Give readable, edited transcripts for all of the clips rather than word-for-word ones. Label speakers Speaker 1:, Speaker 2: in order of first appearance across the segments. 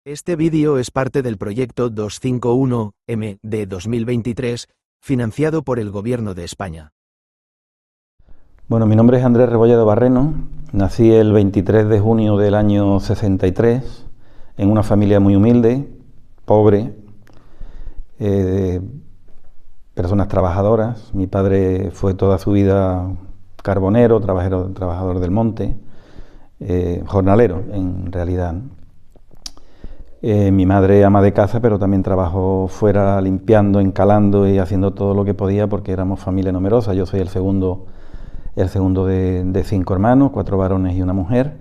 Speaker 1: Este vídeo es parte del proyecto 251M de 2023, financiado por el Gobierno de España.
Speaker 2: Bueno, mi nombre es Andrés Rebolledo Barreno, nací el 23 de junio del año 63, en una familia muy humilde, pobre, personas trabajadoras. Mi padre fue toda su vida carbonero, trabajador del monte, jornalero en realidad, ¿no? Mi madre ama de casa, pero también trabajó fuera limpiando, encalando y haciendo todo lo que podía porque éramos familia numerosa. Yo soy el segundo de 5 hermanos, 4 varones y una mujer.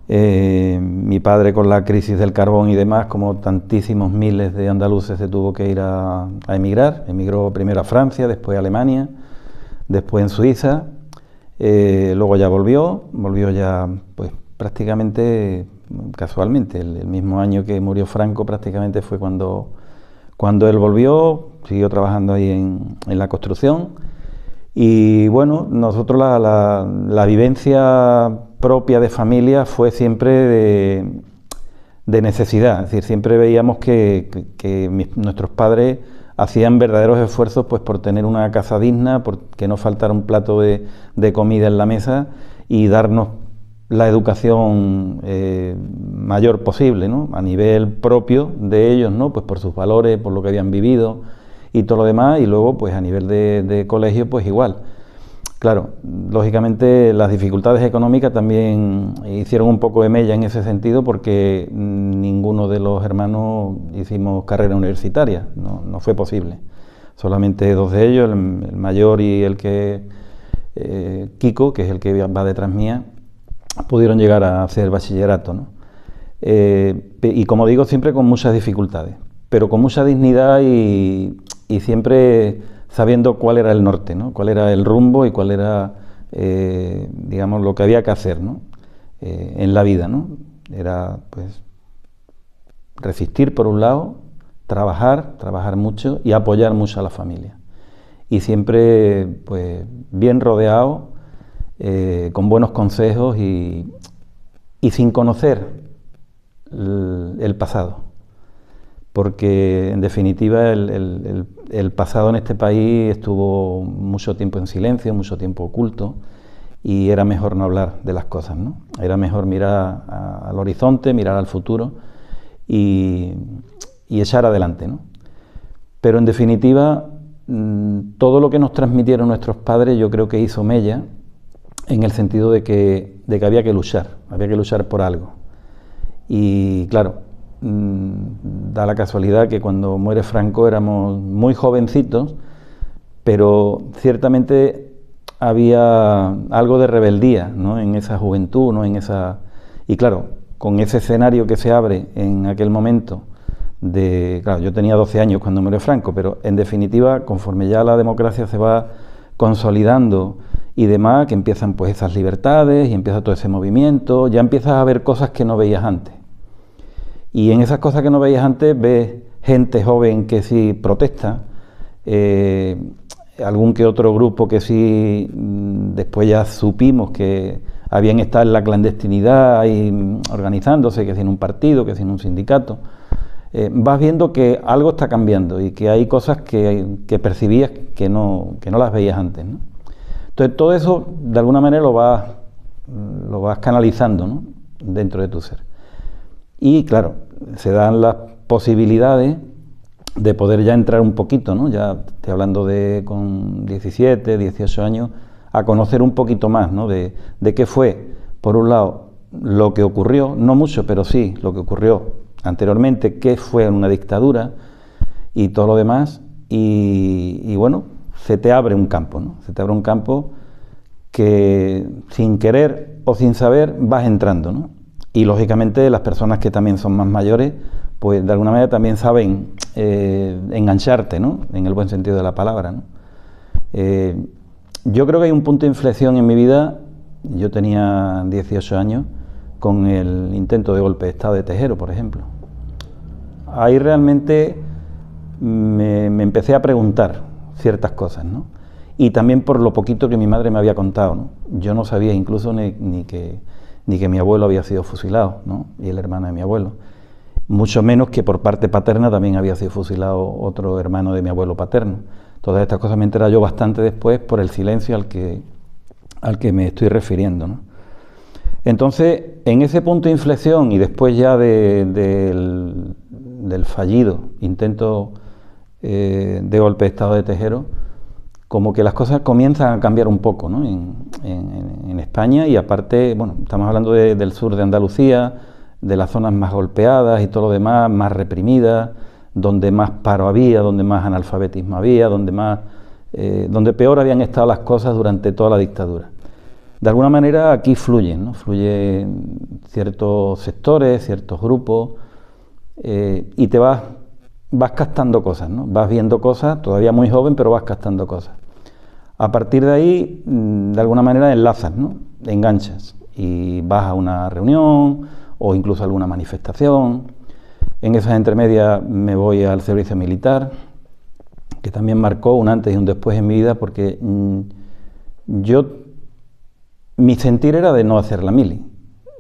Speaker 2: Mi padre, con la crisis del carbón y demás, como tantísimos miles de andaluces, se tuvo que ir a emigrar. Emigró primero a Francia, después a Alemania, después en Suiza. Luego ya volvió ya pues prácticamente casualmente, el mismo año que murió Franco prácticamente fue cuando él volvió, siguió trabajando ahí en la construcción. Y bueno, nosotros la vivencia propia de familia fue siempre de necesidad, es decir, siempre veíamos que nuestros padres hacían verdaderos esfuerzos pues por tener una casa digna, por que no faltara un plato de comida en la mesa y darnos la educación mayor posible, ¿no? A nivel propio de ellos, ¿no? Pues por sus valores, por lo que habían vivido y todo lo demás, y luego pues a nivel de colegio pues igual. Claro, lógicamente las dificultades económicas también hicieron un poco de mella en ese sentido porque ninguno de los hermanos hicimos carrera universitaria, no fue posible. Solamente 2 de ellos, el mayor y el que Kiko, que es el que va detrás mía, pudieron llegar a hacer bachillerato, ¿no? Y como digo, siempre con muchas dificultades, pero con mucha dignidad y siempre sabiendo cuál era el norte, ¿no? Cuál era el rumbo y cuál era, digamos, lo que había que hacer, ¿no? En la vida, ¿no? Era, pues, resistir por un lado, trabajar mucho y apoyar mucho a la familia. Y siempre, pues, bien rodeado, con buenos consejos y sin conocer el pasado, porque en definitiva el pasado en este país estuvo mucho tiempo en silencio, mucho tiempo oculto, y era mejor no hablar de las cosas, ¿no? Era mejor mirar al horizonte, mirar al futuro y echar adelante, ¿no? Pero en definitiva todo lo que nos transmitieron nuestros padres yo creo que hizo mella, en el sentido de que había que luchar por algo. Y claro, da la casualidad que cuando muere Franco éramos muy jovencitos, pero ciertamente había algo de rebeldía, ¿no? En esa juventud, ¿no? Y claro, con ese escenario que se abre en aquel momento, claro, yo tenía 12 años cuando murió Franco, pero en definitiva, conforme ya la democracia se va consolidando y demás, que empiezan pues esas libertades y empieza todo ese movimiento, ya empiezas a ver cosas que no veías antes. Y en esas cosas que no veías antes ves gente joven que sí protesta, algún que otro grupo que sí, después ya supimos que habían estado en la clandestinidad y organizándose, que sin un partido, que sin un sindicato. Vas viendo que algo está cambiando y que hay cosas que percibías que no las veías antes, ¿no? Entonces todo eso de alguna manera lo vas canalizando, ¿no? Dentro de tu ser. Y claro, se dan las posibilidades de poder ya entrar un poquito, ¿no? Ya estoy hablando de con 17, 18 años, a conocer un poquito más, ¿no? De qué fue, por un lado, lo que ocurrió, no mucho, pero sí lo que ocurrió anteriormente, qué fue una dictadura y todo lo demás, y bueno, se te abre un campo, ¿no? Se te abre un campo que sin querer o sin saber vas entrando, ¿no? Y lógicamente las personas que también son más mayores, pues de alguna manera también saben engancharte, ¿no? En el buen sentido de la palabra, ¿no? Yo creo que hay un punto de inflexión en mi vida. Yo tenía 18 años con el intento de golpe de Estado de Tejero, por ejemplo. Ahí realmente me empecé a preguntar ciertas cosas, ¿no? Y también por lo poquito que mi madre me había contado, ¿no? Yo no sabía incluso ni que mi abuelo había sido fusilado, ¿no? Y el hermano de mi abuelo. mucho menos que por parte paterna también había sido fusilado otro hermano de mi abuelo paterno. Todas estas cosas me enteré yo bastante después por el silencio al que me estoy refiriendo, ¿no? Entonces, en ese punto de inflexión y después ya del fallido intento de golpe de Estado de Tejero, como que las cosas comienzan a cambiar un poco, ¿no? en España, y aparte, bueno, estamos hablando del sur de Andalucía, de las zonas más golpeadas y todo lo demás, más reprimidas, donde más paro había, donde más analfabetismo había, donde peor habían estado las cosas durante toda la dictadura. De alguna manera aquí fluyen, ¿no? Fluyen ciertos sectores, ciertos grupos, y te vas captando cosas, ¿no? Vas viendo cosas, todavía muy joven, pero vas captando cosas. A partir de ahí, de alguna manera enlazas, ¿no? Enganchas y vas a una reunión o incluso a alguna manifestación. En esas intermedias me voy al servicio militar, que también marcó un antes y un después en mi vida, porque mi sentir era de no hacer la mili.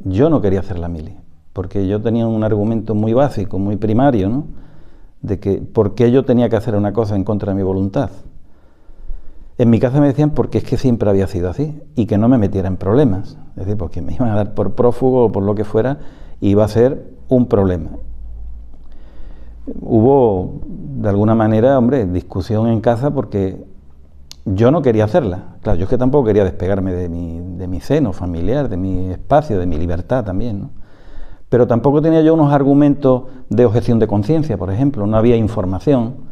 Speaker 2: Yo no quería hacer la mili, porque yo tenía un argumento muy básico, muy primario, ¿no? De que por qué yo tenía que hacer una cosa en contra de mi voluntad. En mi casa me decían porque es que siempre había sido así y que no me metiera en problemas, es decir, porque me iban a dar por prófugo o por lo que fuera y iba a ser un problema. Hubo, de alguna manera, hombre, discusión en casa porque yo no quería hacerla. Claro, yo es que tampoco quería despegarme de mi seno familiar, de mi espacio, de mi libertad también, ¿no? Pero tampoco tenía yo unos argumentos de objeción de conciencia, por ejemplo, no había información,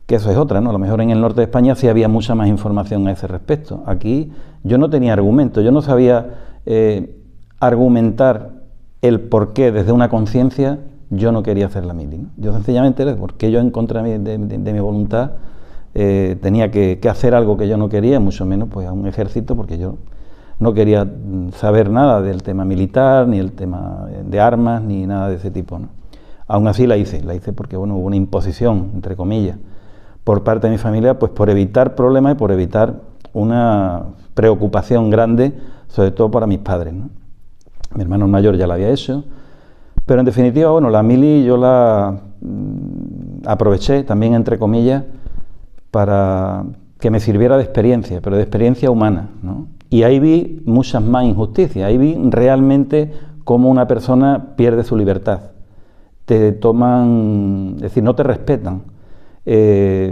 Speaker 2: que eso es otra, ¿no? A lo mejor en el norte de España sí había mucha más información a ese respecto. Aquí yo no tenía argumentos, yo no sabía argumentar el por qué desde una conciencia yo no quería hacer la mili, ¿no? Yo sencillamente era porque yo en contra de mi voluntad tenía que hacer algo que yo no quería, mucho menos pues a un ejército, porque yo no quería saber nada del tema militar, ni el tema de armas, ni nada de ese tipo, ¿no? Aún así la hice porque, bueno, hubo una imposición, entre comillas, por parte de mi familia, pues por evitar problemas y por evitar una preocupación grande, sobre todo para mis padres, ¿no? Mi hermano mayor ya la había hecho, pero en definitiva, bueno, la mili yo la aproveché también, entre comillas, para que me sirviera de experiencia, pero de experiencia humana, ¿no? Y ahí vi muchas más injusticias, ahí vi realmente cómo una persona pierde su libertad. Te toman, es decir, no te respetan,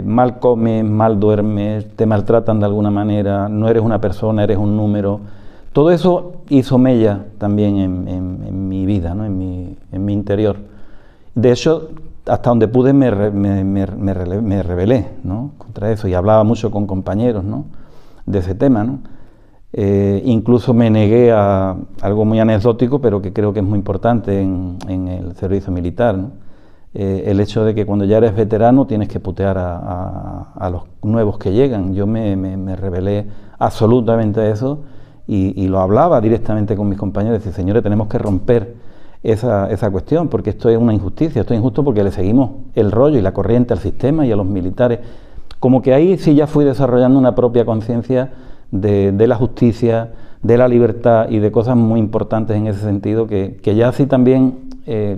Speaker 2: mal comes, mal duermes, te maltratan de alguna manera, no eres una persona, eres un número. Todo eso hizo mella también en mi vida, ¿no? en mi interior. De hecho, hasta donde pude me rebelé, ¿no? Contra eso, y hablaba mucho con compañeros, ¿no? De ese tema, ¿no? Incluso me negué a algo muy anecdótico, pero que creo que es muy importante en el servicio militar, ¿no? El hecho de que cuando ya eres veterano tienes que putear a los nuevos que llegan. Yo me rebelé absolutamente a eso y lo hablaba directamente con mis compañeros, decir, señores, tenemos que romper esa cuestión, porque esto es una injusticia, esto es injusto porque le seguimos el rollo y la corriente al sistema y a los militares. Como que ahí sí ya fui desarrollando una propia conciencia de la justicia, de la libertad y de cosas muy importantes en ese sentido, que ya sí también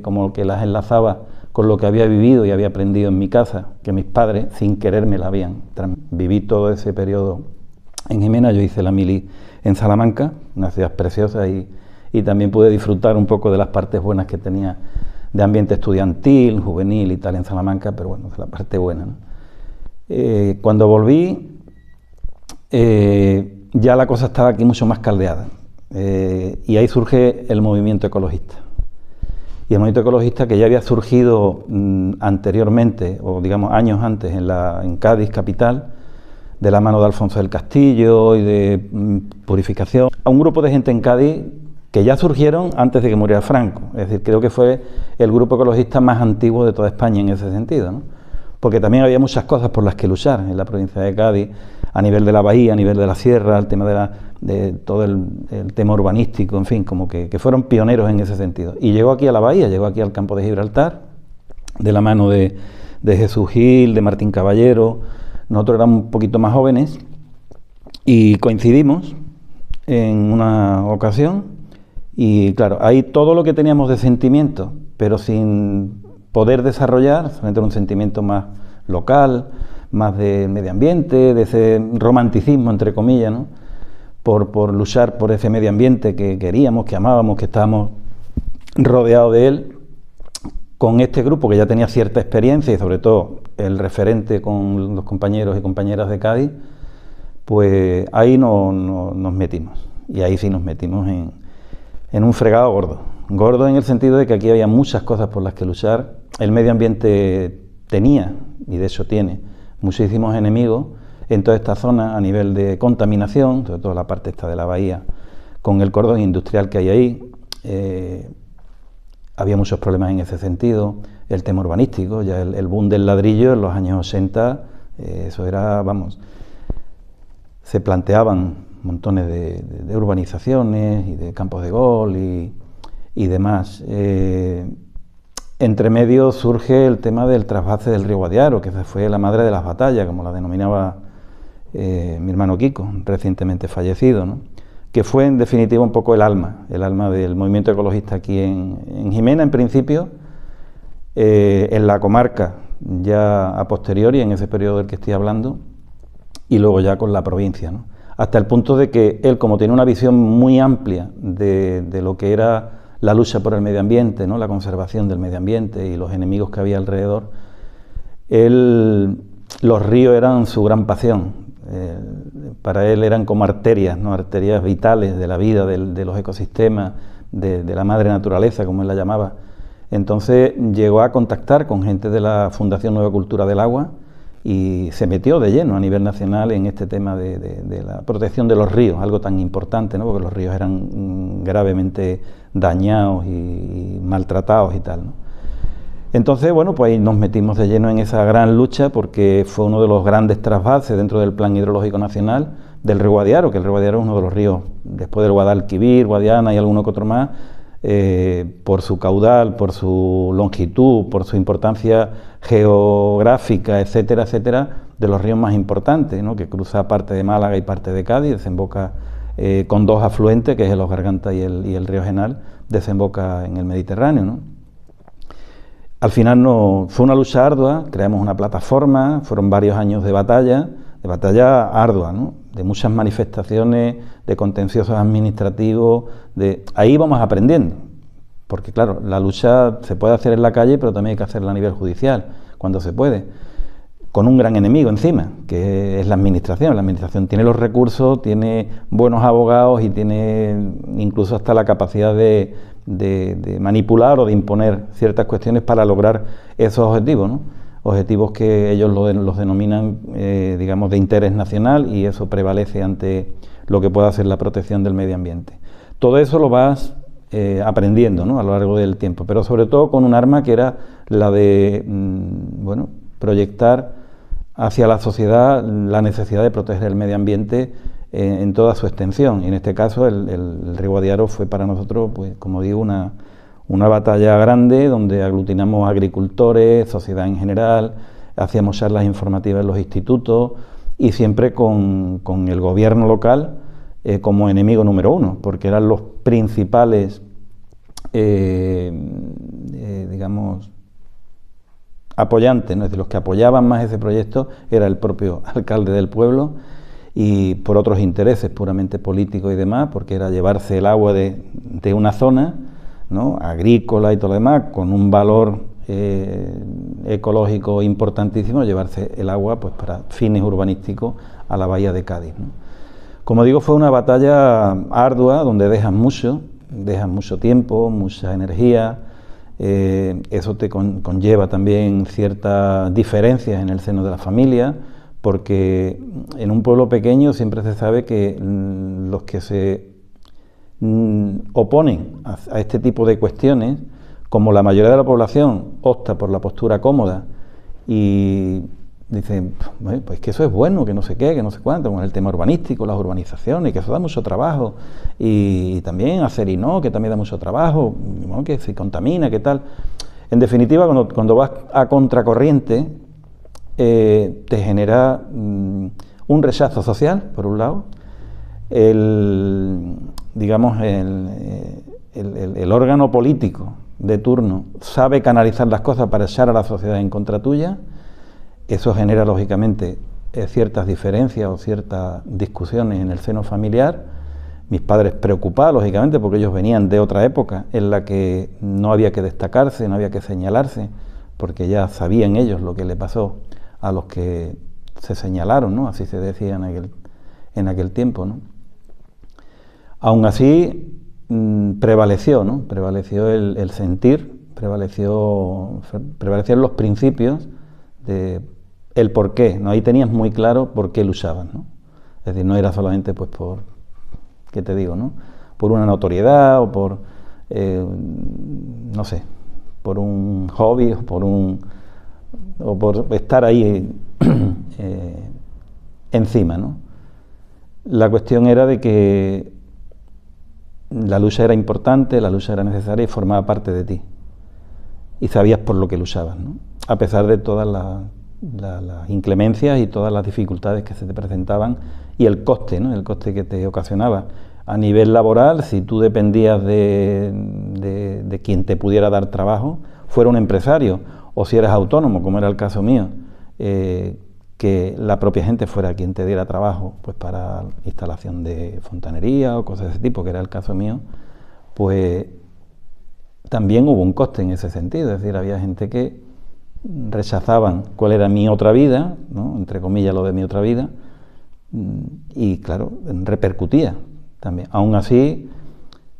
Speaker 2: como que las enlazaba con lo que había vivido y había aprendido en mi casa, que mis padres sin querer me la habían. Viví todo ese periodo en Jimena. Yo hice la mili en Salamanca, una ciudad preciosa, y también pude disfrutar un poco de las partes buenas que tenía de ambiente estudiantil, juvenil y tal en Salamanca, pero bueno, es la parte buena, ¿no? Cuando volví, ya la cosa estaba aquí mucho más caldeada, y ahí surge el movimiento ecologista. Y el movimiento ecologista, que ya había surgido anteriormente, o digamos años antes, en Cádiz capital, de la mano de Alfonso del Castillo y de Purificación, a un grupo de gente en Cádiz que ya surgieron antes de que muriera Franco. Es decir, creo que fue el grupo ecologista más antiguo de toda España en ese sentido, ¿no? Porque también había muchas cosas por las que luchar en la provincia de Cádiz, a nivel de la bahía, a nivel de la sierra, el tema de todo el tema urbanístico, en fin, como que fueron pioneros en ese sentido. Y llegó aquí a la bahía, llegó aquí al campo de Gibraltar, de la mano de Jesús Gil, de Martín Caballero. Nosotros éramos un poquito más jóvenes y coincidimos en una ocasión, y claro, ahí todo lo que teníamos de sentimiento, pero sin poder desarrollar, solamente un sentimiento más local, más de medio ambiente, de ese romanticismo, entre comillas, ¿no? Por luchar por ese medio ambiente que queríamos, que amábamos, que estábamos rodeados de él, con este grupo que ya tenía cierta experiencia y sobre todo el referente con los compañeros y compañeras de Cádiz, pues ahí nos metimos. Y ahí sí nos metimos en un fregado gordo. Gordo en el sentido de que aquí había muchas cosas por las que luchar. El medio ambiente tenía, y de hecho tiene, muchísimos enemigos en toda esta zona a nivel de contaminación, sobre todo la parte esta de la bahía, con el cordón industrial que hay ahí. Había muchos problemas en ese sentido, el tema urbanístico, ya el boom del ladrillo en los años 80, eso era, vamos, se planteaban montones de urbanizaciones y de campos de golf y demás. Entre medio surge el tema del trasvase del río Guadiaro, que fue la madre de las batallas, como la denominaba mi hermano Kiko, recientemente fallecido, ¿no? Que fue en definitiva un poco el alma del movimiento ecologista aquí en Jimena en principio, en la comarca ya a posteriori, en ese periodo del que estoy hablando, y luego ya con la provincia, ¿no? Hasta el punto de que él, como tiene una visión muy amplia de lo que era la lucha por el medio ambiente, ¿no? La conservación del medio ambiente y los enemigos que había alrededor, los ríos eran su gran pasión. Para él eran como arterias, ¿no? Arterias vitales de la vida, de los ecosistemas, de la madre naturaleza, como él la llamaba. Entonces llegó a contactar con gente de la Fundación Nueva Cultura del Agua y se metió de lleno a nivel nacional en este tema de la protección de los ríos, algo tan importante, ¿no? Porque los ríos eran gravemente dañados y maltratados y tal, ¿no? Entonces, bueno, pues ahí nos metimos de lleno en esa gran lucha porque fue uno de los grandes trasvases dentro del Plan Hidrológico Nacional del río Guadiaro, que el río Guadiaro es uno de los ríos, después del Guadalquivir, Guadiana y alguno que otro más, por su caudal, por su longitud, por su importancia geográfica, etcétera, etcétera, de los ríos más importantes, ¿no? Que cruza parte de Málaga y parte de Cádiz, desemboca con dos afluentes, que es el Os Garganta y el río Genal, desemboca en el Mediterráneo, ¿no? Al final fue una lucha ardua, creamos una plataforma, fueron varios años de batalla ardua, ¿no? De muchas manifestaciones, de contenciosos administrativos, ahí vamos aprendiendo, porque claro, la lucha se puede hacer en la calle, pero también hay que hacerla a nivel judicial, cuando se puede, con un gran enemigo encima, que es la administración. La administración tiene los recursos, tiene buenos abogados y tiene incluso hasta la capacidad de manipular o de imponer ciertas cuestiones para lograr esos objetivos, ¿no? Objetivos que ellos los denominan, digamos, de interés nacional, y eso prevalece ante lo que pueda ser la protección del medio ambiente. Todo eso lo vas aprendiendo, ¿no? A lo largo del tiempo, pero sobre todo con un arma que era la de bueno, proyectar hacia la sociedad la necesidad de proteger el medio ambiente en toda su extensión. Y en este caso el río Guadiaro fue para nosotros, pues, como digo, una batalla grande donde aglutinamos agricultores, sociedad en general, hacíamos charlas informativas en los institutos y siempre con el gobierno local como enemigo número uno, porque eran los principales, digamos, apoyantes, ¿no? Es decir, los que apoyaban más ese proyecto era el propio alcalde del pueblo, y por otros intereses puramente políticos y demás, porque era llevarse el agua de una zona, ¿no? Agrícola y todo lo demás, con un valor ecológico importantísimo, llevarse el agua pues para fines urbanísticos a la bahía de Cádiz, ¿no? Como digo, fue una batalla ardua donde dejas mucho tiempo, mucha energía. Eso te conlleva también ciertas diferencias en el seno de la familia, porque en un pueblo pequeño siempre se sabe que los que se oponen a este tipo de cuestiones, como la mayoría de la población opta por la postura cómoda y dicen, bueno, pues que eso es bueno, que no sé qué, que no sé cuánto, con el tema urbanístico, las urbanizaciones, que eso da mucho trabajo, y también hacer y no, que también da mucho trabajo, bueno, que se contamina, que tal. En definitiva, cuando vas a contracorriente, te genera un rechazo social, por un lado, digamos, el órgano político de turno sabe canalizar las cosas para echar a la sociedad en contra tuya, eso genera lógicamente ciertas diferencias o ciertas discusiones en el seno familiar. Mis padres preocupados, lógicamente, porque ellos venían de otra época en la que no había que destacarse, no había que señalarse, porque ya sabían ellos lo que le pasó a los que se señalaron, ¿no? Así se decía en aquel tiempo, ¿no? Aún así, prevaleció, ¿no? Prevaleció el sentir, prevalecieron los principios de el por qué, ¿no? Ahí tenías muy claro por qué luchaban, ¿no? Es decir, no era solamente pues por, ¿qué te digo, no? Por una notoriedad o por, no sé, por un hobby o por estar ahí encima, ¿no? La cuestión era de que la lucha era importante, la lucha era necesaria y formaba parte de ti. Y sabías por lo que luchabas, ¿no? A pesar de todas las inclemencias y todas las dificultades que se te presentaban y el coste, ¿no? El coste que te ocasionaba. A nivel laboral, si tú dependías de quien te pudiera dar trabajo, fuera un empresario, o si eras autónomo, como era el caso mío, que la propia gente fuera quien te diera trabajo, pues para instalación de fontanería o cosas de ese tipo, que era el caso mío, pues también hubo un coste en ese sentido. Es decir, había gente que rechazaban cuál era mi otra vida, ¿no? Entre comillas lo de mi otra vida, y claro, repercutía también. Aún así,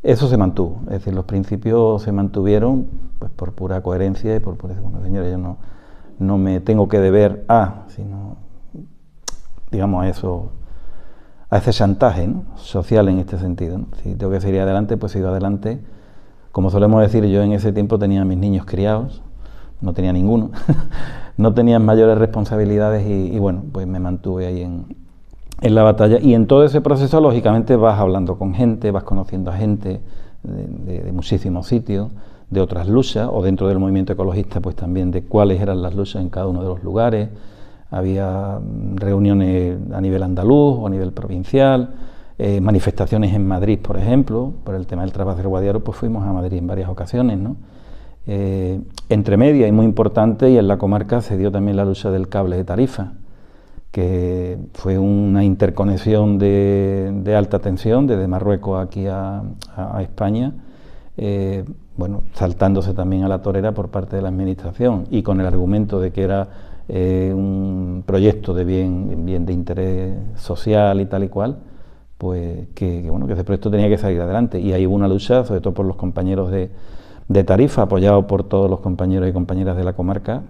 Speaker 2: eso se mantuvo, es decir, los principios se mantuvieron pues por pura coherencia y por eso, bueno, señores, yo no me tengo que deber sino, digamos, a ese chantaje, ¿no? Social en este sentido, ¿no? Si tengo que seguir adelante, pues sigo adelante. Como solemos decir, yo en ese tiempo tenía a mis niños criados, no tenía ninguno, no tenía mayores responsabilidades y bueno, pues me mantuve ahí en la batalla. Y en todo ese proceso, lógicamente, vas hablando con gente, vas conociendo a gente de muchísimos sitios, de otras luchas, o dentro del movimiento ecologista, pues también de cuáles eran las luchas en cada uno de los lugares. Había reuniones a nivel andaluz o a nivel provincial, manifestaciones en Madrid, por ejemplo, por el tema del trabajo del Guadiaro, pues fuimos a Madrid en varias ocasiones, ¿no? Entre media y muy importante, y en la comarca se dio también la lucha del cable de Tarifa, que fue una interconexión de alta tensión desde Marruecos aquí a España, bueno, saltándose también a la torera por parte de la administración y con el argumento de que era un proyecto de bien de interés social y tal y cual, pues bueno, que ese proyecto tenía que salir adelante. Y ahí hubo una lucha, sobre todo por los compañeros de Tarifa, apoyado por todos los compañeros y compañeras de la comarca,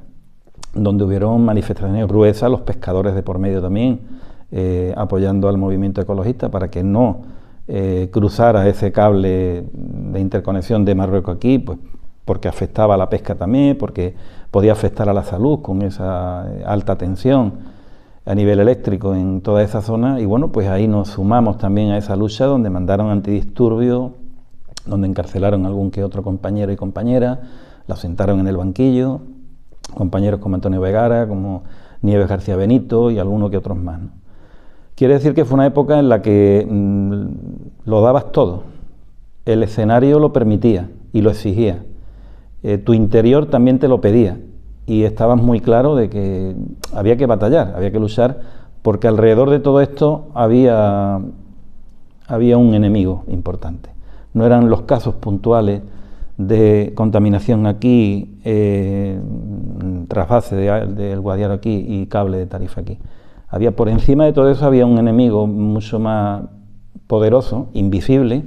Speaker 2: donde hubieron manifestaciones gruesas, los pescadores de por medio también, apoyando al movimiento ecologista para que no cruzara ese cable de interconexión de Marruecos aquí, pues porque afectaba a la pesca también, porque podía afectar a la salud con esa alta tensión a nivel eléctrico en toda esa zona. Y bueno, pues ahí nos sumamos también a esa lucha, donde mandaron antidisturbios, donde encarcelaron a algún que otro compañero y compañera, la sentaron en el banquillo, compañeros como Antonio Vegara, como Nieves García Benito y algunos que otros más, ¿no? Quiere decir que fue una época en la que lo dabas todo, el escenario lo permitía y lo exigía, tu interior también te lo pedía y estabas muy claro de que había que batallar, había que luchar, porque alrededor de todo esto había un enemigo importante. No eran los casos puntuales de contaminación aquí, trasvase del Guadiaro aquí y cable de Tarifa aquí. Por encima de todo eso había un enemigo mucho más poderoso, invisible,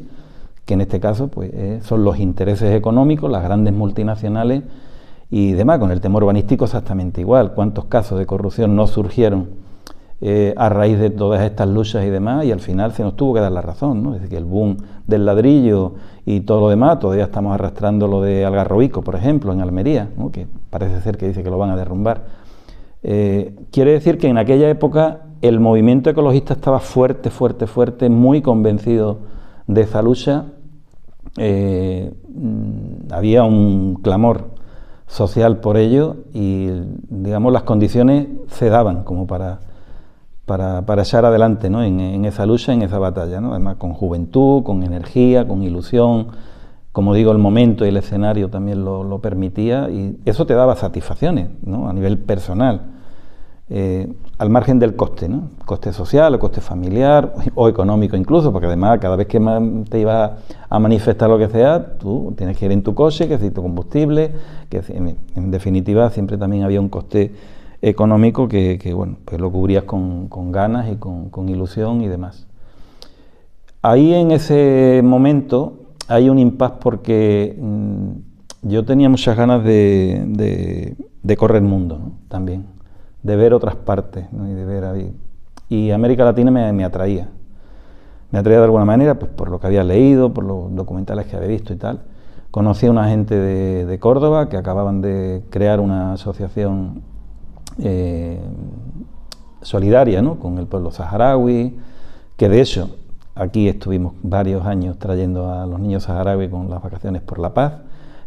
Speaker 2: que en este caso pues, son los intereses económicos, las grandes multinacionales y demás. Con el tema urbanístico exactamente igual. ¿Cuántos casos de corrupción no surgieron a raíz de todas estas luchas y demás? Y al final se nos tuvo que dar la razón, ¿no? Es decir, que el boom del ladrillo y todo lo demás, todavía estamos arrastrando lo de Algarrobico, por ejemplo, en Almería, ¿no? Que parece ser que dice que lo van a derrumbar. Quiere decir que en aquella época el movimiento ecologista estaba fuerte, muy convencido de esa lucha. Había un clamor social por ello y, digamos, las condiciones se daban como para echar adelante, ¿no? en esa lucha, en esa batalla, ¿no? Además con juventud, con energía, con ilusión, como digo, el momento y el escenario también lo permitía, y eso te daba satisfacciones, ¿no?, a nivel personal, al margen del coste, ¿no?, coste social o coste familiar o económico incluso, porque además cada vez que te ibas a manifestar lo que sea, tú tienes que ir en tu coche, que es tu combustible, que en definitiva siempre también había un coste económico que bueno, pues lo cubrías con ganas y con ilusión y demás. Ahí en ese momento hay un impasse porque yo tenía muchas ganas de correr el mundo, ¿no?, también, de ver otras partes, ¿no?, y de ver ahí. Y América Latina me atraía. Me atraía de alguna manera, pues por lo que había leído, por los documentales que había visto y tal. Conocí a una gente de Córdoba que acababan de crear una asociación solidaria, ¿no?, con el pueblo saharaui, que de hecho aquí estuvimos varios años trayendo a los niños saharauis con las vacaciones por la paz.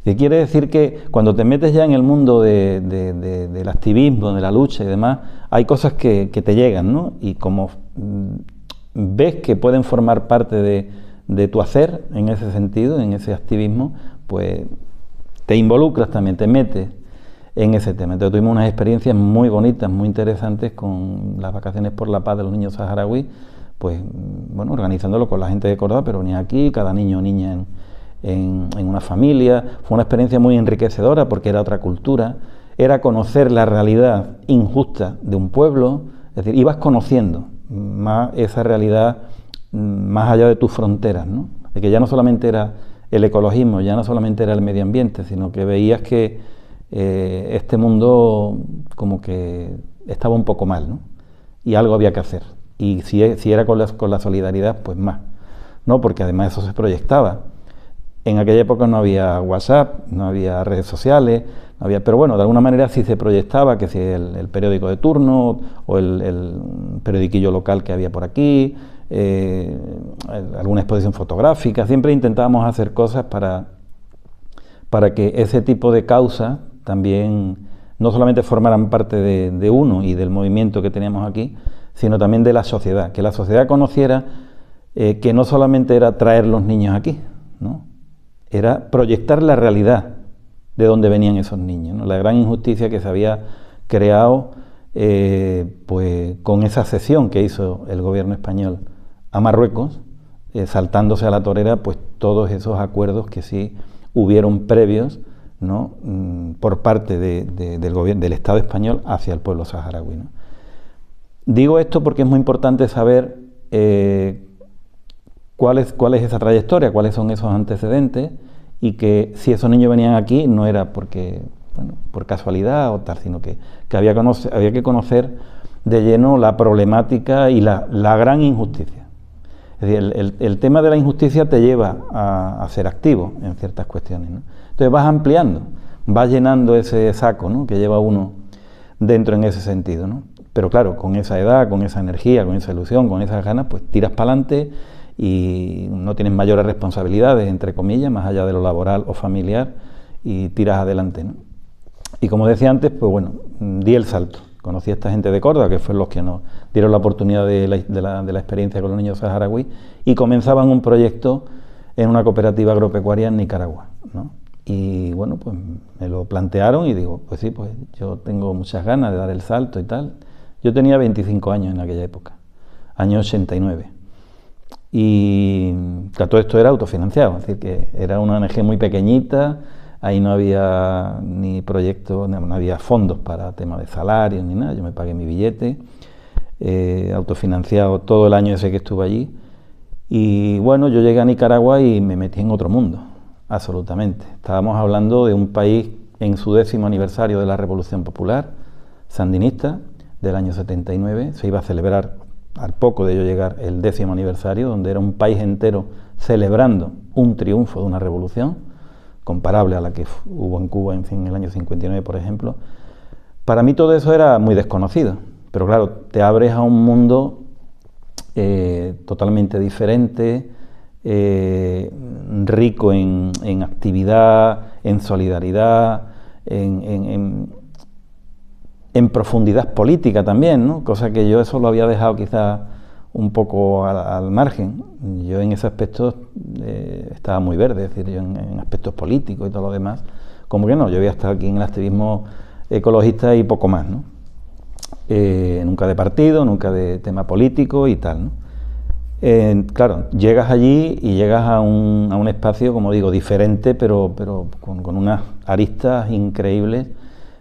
Speaker 2: Y quiere decir que cuando te metes ya en el mundo del activismo, de la lucha y demás, hay cosas que te llegan, ¿no? Y como ves que pueden formar parte de tu hacer en ese sentido, en ese activismo, pues te involucras también, te metes en ese tema. Entonces tuvimos unas experiencias muy bonitas, muy interesantes con las vacaciones por la paz de los niños saharauis, pues bueno, organizándolo con la gente de Córdoba, pero venía aquí, cada niño o niña en una familia. Fue una experiencia muy enriquecedora porque era otra cultura, era conocer la realidad injusta de un pueblo, es decir, ibas conociendo más esa realidad más allá de tus fronteras, ¿no? De que ya no solamente era el ecologismo, ya no solamente era el medio ambiente, sino que veías que este mundo como que estaba un poco mal, ¿no?, y algo había que hacer. Y si era con la solidaridad, pues más, ¿no?, porque además eso se proyectaba. En aquella época no había WhatsApp, no había redes sociales, no había, pero bueno, de alguna manera sí se proyectaba, que si el periódico de turno o el periodiquillo local que había por aquí, alguna exposición fotográfica. Siempre intentábamos hacer cosas para que ese tipo de causas también no solamente formaran parte de uno y del movimiento que teníamos aquí, sino también de la sociedad, que la sociedad conociera que no solamente era traer los niños aquí, ¿no?, era proyectar la realidad de dónde venían esos niños, ¿no?, la gran injusticia que se había creado pues con esa cesión que hizo el gobierno español a Marruecos, saltándose a la torera pues todos esos acuerdos que sí hubieron previos, ¿no?, por parte del gobierno, del Estado español hacia el pueblo saharaui, ¿no? Digo esto porque es muy importante saber cuál es esa trayectoria, cuáles son esos antecedentes, y que si esos niños venían aquí no era porque, bueno, por casualidad o tal, sino que había que conocer de lleno la problemática y la gran injusticia. Es decir, el tema de la injusticia te lleva a ser activo en ciertas cuestiones, ¿no? Entonces vas ampliando, vas llenando ese saco, ¿no?, que lleva uno dentro en ese sentido, ¿no? Pero claro, con esa edad, con esa energía, con esa ilusión, con esas ganas, pues tiras para adelante y no tienes mayores responsabilidades, entre comillas, más allá de lo laboral o familiar, y tiras adelante, ¿no? Y como decía antes, pues bueno, di el salto. Conocí a esta gente de Córdoba, que fueron los que nos dieron la oportunidad de la experiencia con los niños saharauis, y comenzaban un proyecto en una cooperativa agropecuaria en Nicaragua, ¿no? Y bueno, pues me lo plantearon y digo, pues sí, pues yo tengo muchas ganas de dar el salto y tal. Yo tenía 25 años en aquella época, año 89. Y claro, todo esto era autofinanciado, es decir, que era una ONG muy pequeñita, ahí no había ni proyectos, no había fondos para temas de salarios ni nada. Yo me pagué mi billete, autofinanciado todo el año ese que estuve allí. Y bueno, yo llegué a Nicaragua y me metí en otro mundo, absolutamente. Estábamos hablando de un país en su 10º aniversario de la Revolución Popular sandinista del año 79, se iba a celebrar al poco de yo llegar el 10º aniversario, donde era un país entero celebrando un triunfo de una revolución, comparable a la que hubo en Cuba en el año 59, por ejemplo. Para mí todo eso era muy desconocido, pero claro, te abres a un mundo totalmente diferente, rico en actividad, en solidaridad, en profundidad política también, ¿no? Cosa que yo eso lo había dejado quizás un poco al margen. Yo en ese aspecto estaba muy verde, es decir, yo en aspectos políticos y todo lo demás, como que no, yo había estado aquí en el activismo ecologista y poco más, ¿no? Nunca de partido, nunca de tema político y tal, ¿no? Claro, llegas allí y llegas a un espacio, como digo, diferente, pero con unas aristas increíbles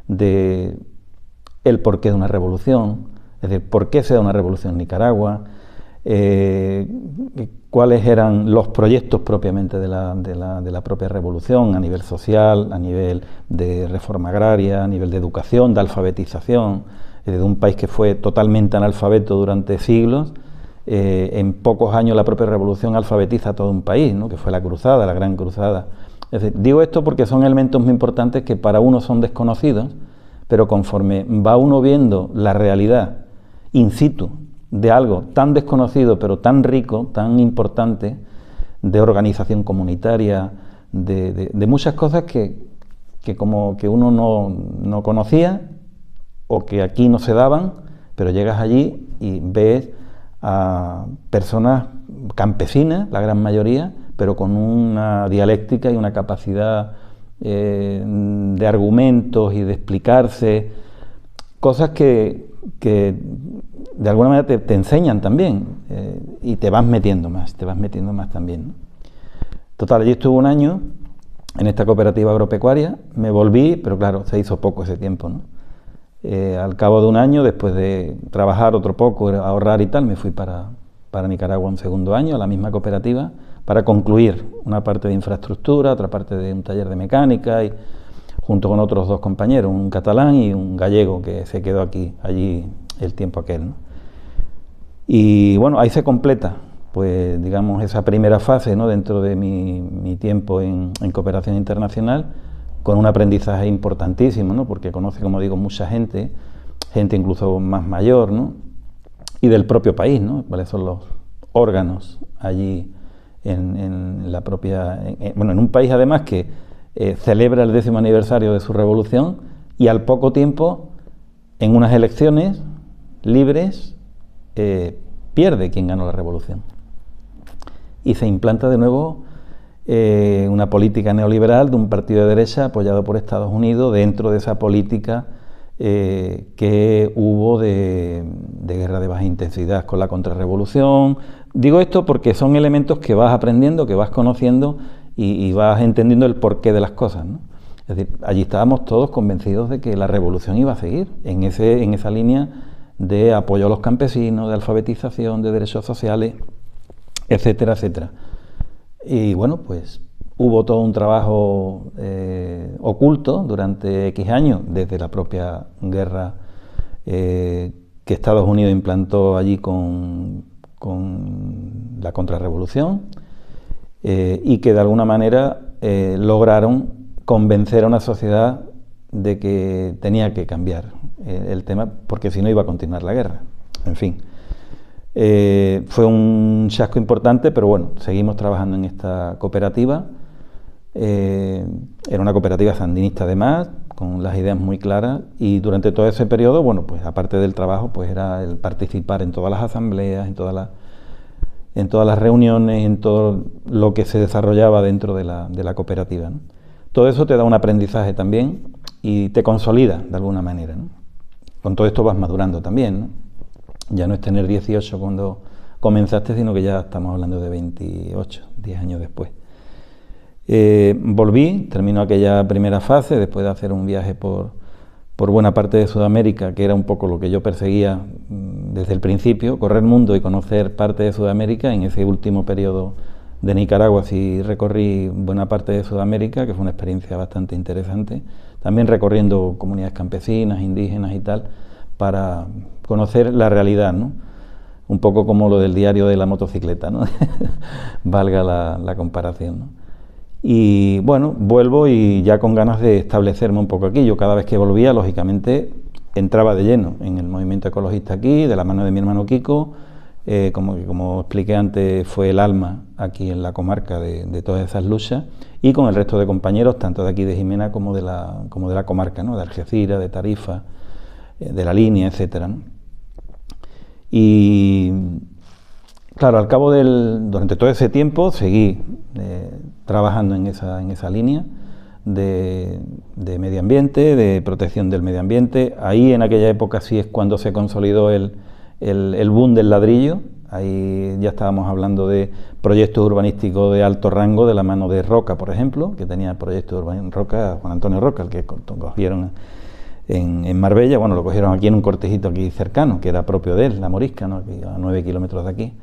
Speaker 2: de el porqué de una revolución, es decir, por qué se da una revolución en Nicaragua, cuáles eran los proyectos propiamente de la propia revolución a nivel social, a nivel de reforma agraria, a nivel de educación, de alfabetización, de un país que fue totalmente analfabeto durante siglos. En pocos años la propia revolución alfabetiza a todo un país, ¿no? Que fue la cruzada, la gran cruzada. Es decir, digo esto porque son elementos muy importantes que para uno son desconocidos, pero conforme va uno viendo la realidad in situ de algo tan desconocido pero tan rico, tan importante, de organización comunitaria, de muchas cosas que como que uno no conocía o que aquí no se daban, pero llegas allí y ves a personas campesinas, la gran mayoría, pero con una dialéctica y una capacidad de argumentos y de explicarse, cosas que de alguna manera te enseñan también y te vas metiendo más también, ¿no? Total, allí estuve un año en esta cooperativa agropecuaria, me volví, pero claro, se hizo poco ese tiempo, ¿no? Al cabo de un año, después de trabajar otro poco, ahorrar y tal, me fui para Nicaragua un segundo año, a la misma cooperativa, para concluir una parte de infraestructura, otra parte de un taller de mecánica, y junto con otros dos compañeros, un catalán y un gallego que se quedó allí el tiempo aquel, ¿no? Y bueno, ahí se completa, pues digamos, esa primera fase, ¿no? Dentro de mi tiempo en cooperación internacional, con un aprendizaje importantísimo, ¿no? Porque conoce, como digo, mucha gente incluso más mayor, ¿no? Y del propio país, ¿no? Cuáles son los órganos allí en la propia... en un país además que celebra el 10º aniversario de su revolución y al poco tiempo, en unas elecciones libres, pierde quien ganó la revolución. Y se implanta de nuevo una política neoliberal de un partido de derecha apoyado por Estados Unidos dentro de esa política que hubo de guerra de baja intensidad con la contrarrevolución. Digo esto porque son elementos que vas aprendiendo, que vas conociendo y vas entendiendo el porqué de las cosas, ¿no? Es decir, allí estábamos todos convencidos de que la revolución iba a seguir en esa línea de apoyo a los campesinos, de alfabetización, de derechos sociales, etcétera, etcétera. Y bueno, pues hubo todo un trabajo oculto durante X años, desde la propia guerra que Estados Unidos implantó allí con la contrarrevolución y que de alguna manera lograron convencer a una sociedad de que tenía que cambiar el tema, porque si no iba a continuar la guerra. En fin. Fue un chasco importante, pero bueno, seguimos trabajando en esta cooperativa. Era una cooperativa sandinista además, con las ideas muy claras, y durante todo ese periodo, bueno, pues aparte del trabajo, pues era el participar en todas las asambleas, en todas las reuniones, en todo lo que se desarrollaba dentro de la cooperativa, ¿no? Todo eso te da un aprendizaje también y te consolida de alguna manera, ¿no? Con todo esto vas madurando también, ¿no? Ya no es tener 18 cuando comenzaste, sino que ya estamos hablando de 28, 10 años después. Volví, terminó aquella primera fase, después de hacer un viaje por buena parte de Sudamérica, que era un poco lo que yo perseguía desde el principio, correr el mundo y conocer parte de Sudamérica. En ese último periodo de Nicaragua sí recorrí buena parte de Sudamérica, que fue una experiencia bastante interesante, también recorriendo comunidades campesinas, indígenas y tal, para conocer la realidad, ¿no? Un poco como lo del diario de la motocicleta, ¿no? Valga la comparación, ¿no? Y bueno, vuelvo y ya con ganas de establecerme un poco aquí. Yo cada vez que volvía, lógicamente, entraba de lleno en el movimiento ecologista aquí, de la mano de mi hermano Kiko, como expliqué antes, fue el alma aquí en la comarca de todas esas luchas, y con el resto de compañeros, tanto de aquí de Jimena como de la comarca, ¿no? De Algeciras, de Tarifa, de la Línea, etcétera, ¿no? Y Claro, durante todo ese tiempo seguí trabajando en esa línea de medio ambiente, de protección del medio ambiente. Ahí en aquella época sí es cuando se consolidó el boom del ladrillo. Ahí ya estábamos hablando de proyectos urbanísticos de alto rango de la mano de Roca, por ejemplo, que tenía proyectos urbanísticos, Roca, Juan Antonio Roca, el que cogieron en Marbella. Bueno, lo cogieron aquí en un cortejito aquí cercano, que era propio de él, La Morisca, ¿no? Aquí a 9 kilómetros de aquí.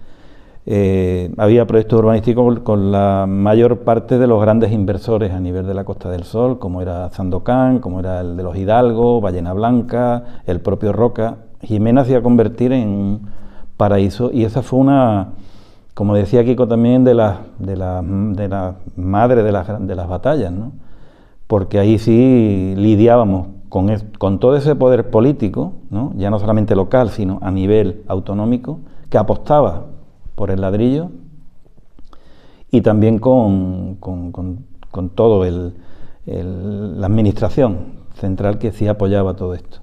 Speaker 2: Había proyectos urbanísticos con la mayor parte de los grandes inversores a nivel de la Costa del Sol, como era Sandokan, como era el de los Hidalgo, Ballena Blanca, el propio Roca. Jimena se iba a convertir en un paraíso, y esa fue una, como decía Kiko también, de las madres de las batallas, ¿no? Porque ahí sí lidiábamos con todo ese poder político, ¿no? Ya no solamente local, sino a nivel autonómico, que apostaba por el ladrillo, y también con todo la administración central, que sí apoyaba todo esto.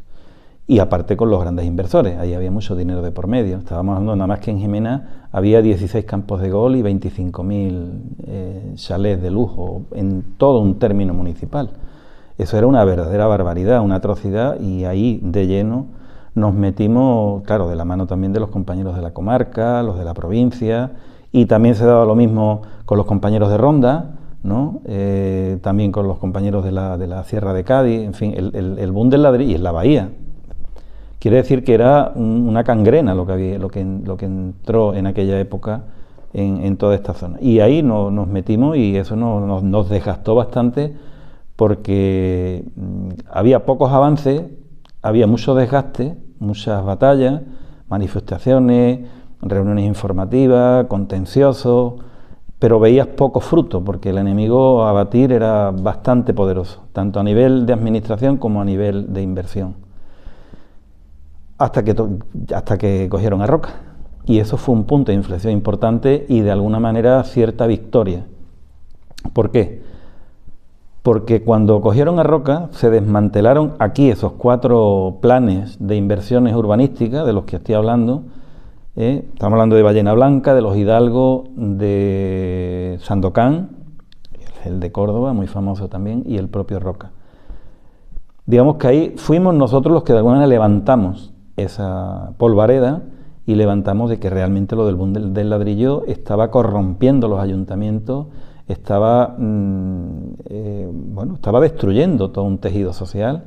Speaker 2: Y aparte con los grandes inversores, ahí había mucho dinero de por medio. Estábamos hablando nada más que en Jimena había 16 campos de golf y 25.000 chalés de lujo en todo un término municipal. Eso era una verdadera barbaridad, una atrocidad, y ahí de lleno nos metimos, claro, de la mano también de los compañeros de la comarca, los de la provincia, y también se daba lo mismo con los compañeros de Ronda, ¿no? También con los compañeros de la Sierra de Cádiz, en fin, el boom del ladrillo, y en la bahía. Quiere decir que era una cangrena lo que entró en aquella época en toda esta zona. Y ahí nos metimos, y eso nos desgastó bastante, porque había pocos avances, había mucho desgaste, muchas batallas, manifestaciones, reuniones informativas, contenciosos, pero veías poco fruto, porque el enemigo a batir era bastante poderoso, tanto a nivel de administración como a nivel de inversión. Hasta que cogieron a Roca, y eso fue un punto de inflexión importante y de alguna manera cierta victoria. ¿Por qué? Porque cuando cogieron a Roca se desmantelaron aquí esos 4 planes de inversiones urbanísticas de los que estoy hablando. Estamos hablando de Ballena Blanca, de los Hidalgo, de Sandokan, el de Córdoba, muy famoso también, y el propio Roca. Digamos que ahí fuimos nosotros los que de alguna manera levantamos esa polvareda, y levantamos de que realmente lo del boom del ladrillo estaba corrompiendo los ayuntamientos, estaba destruyendo todo un tejido social,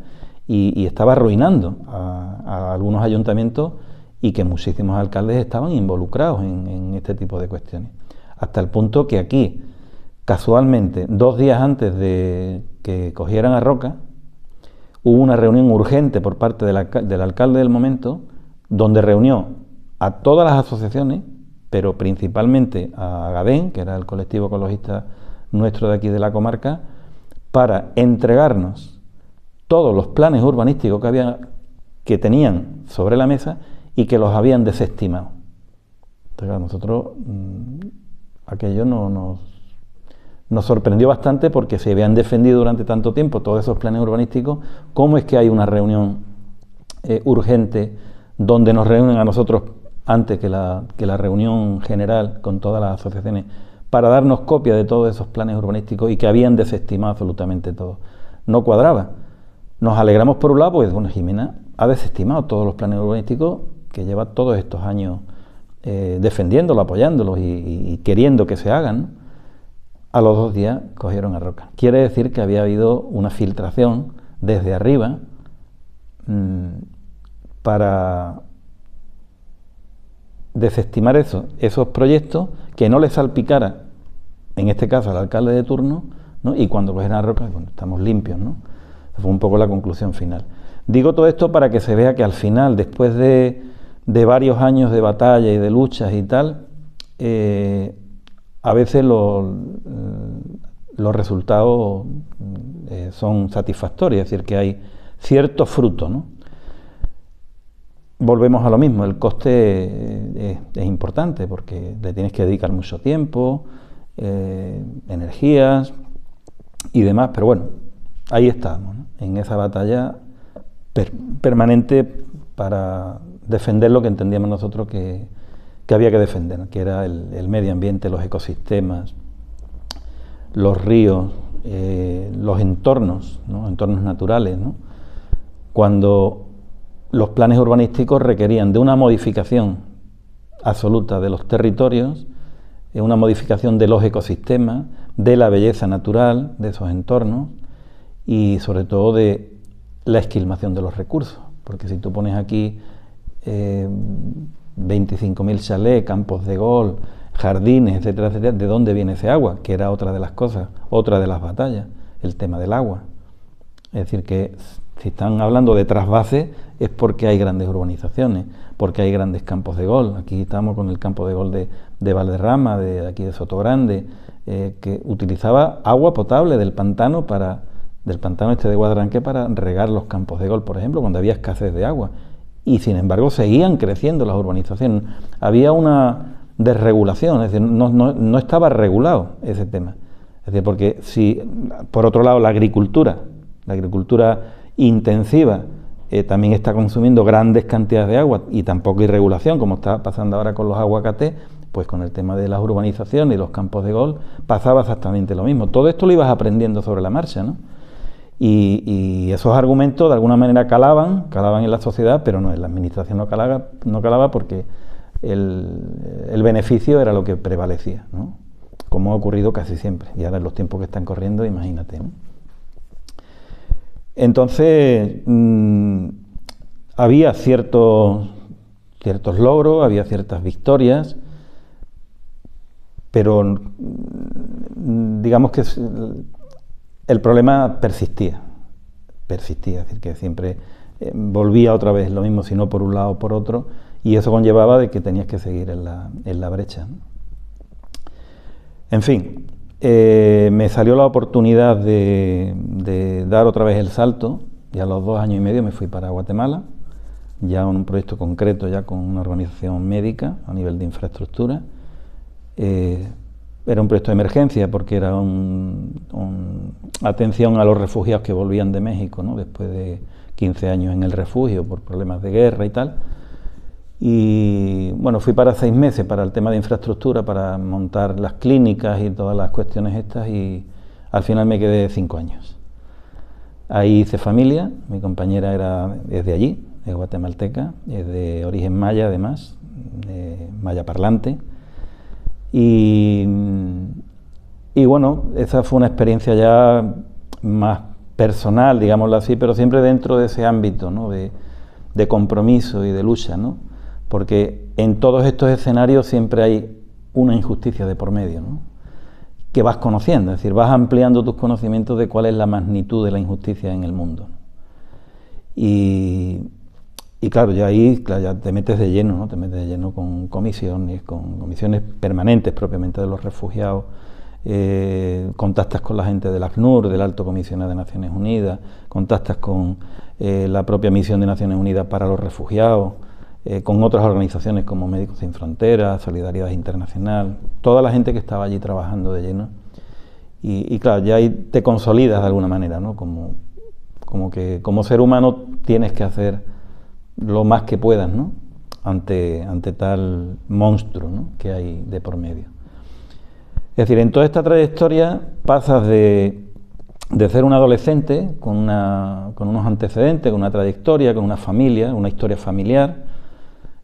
Speaker 2: y estaba arruinando a algunos ayuntamientos, y que muchísimos alcaldes estaban involucrados en este tipo de cuestiones. Hasta el punto que aquí, casualmente, 2 días antes de que cogieran a Roca, hubo una reunión urgente por parte del alcalde del momento, donde reunió a todas las asociaciones, pero principalmente a Agadén, que era el colectivo ecologista nuestro de aquí de la comarca, para entregarnos todos los planes urbanísticos que tenían sobre la mesa y que los habían desestimado. Entonces, a nosotros aquello nos sorprendió bastante, porque se habían defendido durante tanto tiempo todos esos planes urbanísticos. ¿Cómo es que hay una reunión urgente donde nos reúnen a nosotros antes que la reunión general con todas las asociaciones para darnos copia de todos esos planes urbanísticos, y que habían desestimado absolutamente todo? No cuadraba. Nos alegramos por un lado, pues bueno, Jimena ha desestimado todos los planes urbanísticos que lleva todos estos años defendiéndolos, apoyándolos y queriendo que se hagan, ¿no? A los 2 días cogieron a Roca. Quiere decir que había habido una filtración desde arriba para desestimar esos proyectos, que no les salpicara, en este caso al alcalde de turno, ¿no? Y cuando cogieron a Roca, bueno, estamos limpios, ¿no? Fue un poco la conclusión final. Digo todo esto para que se vea que al final, después de varios años de batalla y de luchas y tal, a veces los resultados son satisfactorios, es decir, que hay cierto fruto, ¿no? Volvemos a lo mismo, el coste es importante, porque le tienes que dedicar mucho tiempo, energías y demás, pero bueno, ahí estamos, ¿no? En esa batalla permanente para defender lo que entendíamos nosotros que que había que defender, ¿no? Que era el medio ambiente, los ecosistemas, los ríos, los entornos, ¿no? Entornos naturales, ¿no? Cuando los planes urbanísticos requerían de una modificación absoluta de los territorios, una modificación de los ecosistemas, de la belleza natural de esos entornos y sobre todo de la esquilmación de los recursos, porque si tú pones aquí 25.000 chalés, campos de golf, jardines, etcétera, etcétera, ¿de dónde viene ese agua? Que era otra de las cosas, otra de las batallas, el tema del agua. Es decir, que si están hablando de trasvase es porque hay grandes urbanizaciones, porque hay grandes campos de golf. Aquí estamos con el campo de golf de Valderrama, de aquí de Sotogrande, que utilizaba agua potable del pantano este de Guadranque para regar los campos de golf, por ejemplo, cuando había escasez de agua. Y sin embargo seguían creciendo las urbanizaciones. Había una desregulación, es decir, no estaba regulado ese tema. Es decir, porque si, por otro lado, la agricultura intensiva también está consumiendo grandes cantidades de agua y tampoco hay regulación, como está pasando ahora con los aguacates, pues con el tema de las urbanizaciones y los campos de golf pasaba exactamente lo mismo. Todo esto lo ibas aprendiendo sobre la marcha, ¿no? Y esos argumentos de alguna manera calaban en la sociedad, pero no, en la administración no calaba porque el beneficio era lo que prevalecía, ¿no? Como ha ocurrido casi siempre, y ahora en los tiempos que están corriendo, imagínate, ¿no? Entonces, había ciertos logros, había ciertas victorias, pero digamos que el problema persistía, es decir, que siempre volvía otra vez lo mismo, si no por un lado o por otro, y eso conllevaba de que tenías que seguir en la brecha, ¿no? En fin, me salió la oportunidad de dar otra vez el salto, y a los 2 años y medio me fui para Guatemala, ya en un proyecto concreto, ya con una organización médica a nivel de infraestructura. Era un proyecto de emergencia porque era atención a los refugiados que volvían de México, ¿no? Después de 15 años en el refugio por problemas de guerra y tal. Y bueno, fui para 6 meses para el tema de infraestructura, para montar las clínicas y todas las cuestiones estas, y al final me quedé 5 años. Ahí hice familia, mi compañera es de allí, es guatemalteca, es de origen maya además, maya parlante. Y bueno, esa fue una experiencia ya más personal, digámoslo así, pero siempre dentro de ese ámbito, ¿no? de compromiso y de lucha, ¿no? Porque en todos estos escenarios siempre hay una injusticia de por medio, ¿no? Que vas conociendo, es decir, vas ampliando tus conocimientos de cuál es la magnitud de la injusticia en el mundo. Y claro, ya ahí ya te metes de lleno, ¿no? Te metes de lleno con comisiones permanentes propiamente de los refugiados, contactas con la gente del ACNUR, del Alto Comisionado de Naciones Unidas, contactas con la propia misión de Naciones Unidas para los refugiados, con otras organizaciones como Médicos Sin Fronteras, Solidaridad Internacional, toda la gente que estaba allí trabajando de lleno. Y claro, ya ahí te consolidas de alguna manera, ¿no? Como que como ser humano tienes que hacer lo más que puedas, ¿no? ante tal monstruo, ¿no? Que hay de por medio. Es decir, en toda esta trayectoria pasas de ser un adolescente con unos antecedentes, con una trayectoria, con una familia, una historia familiar,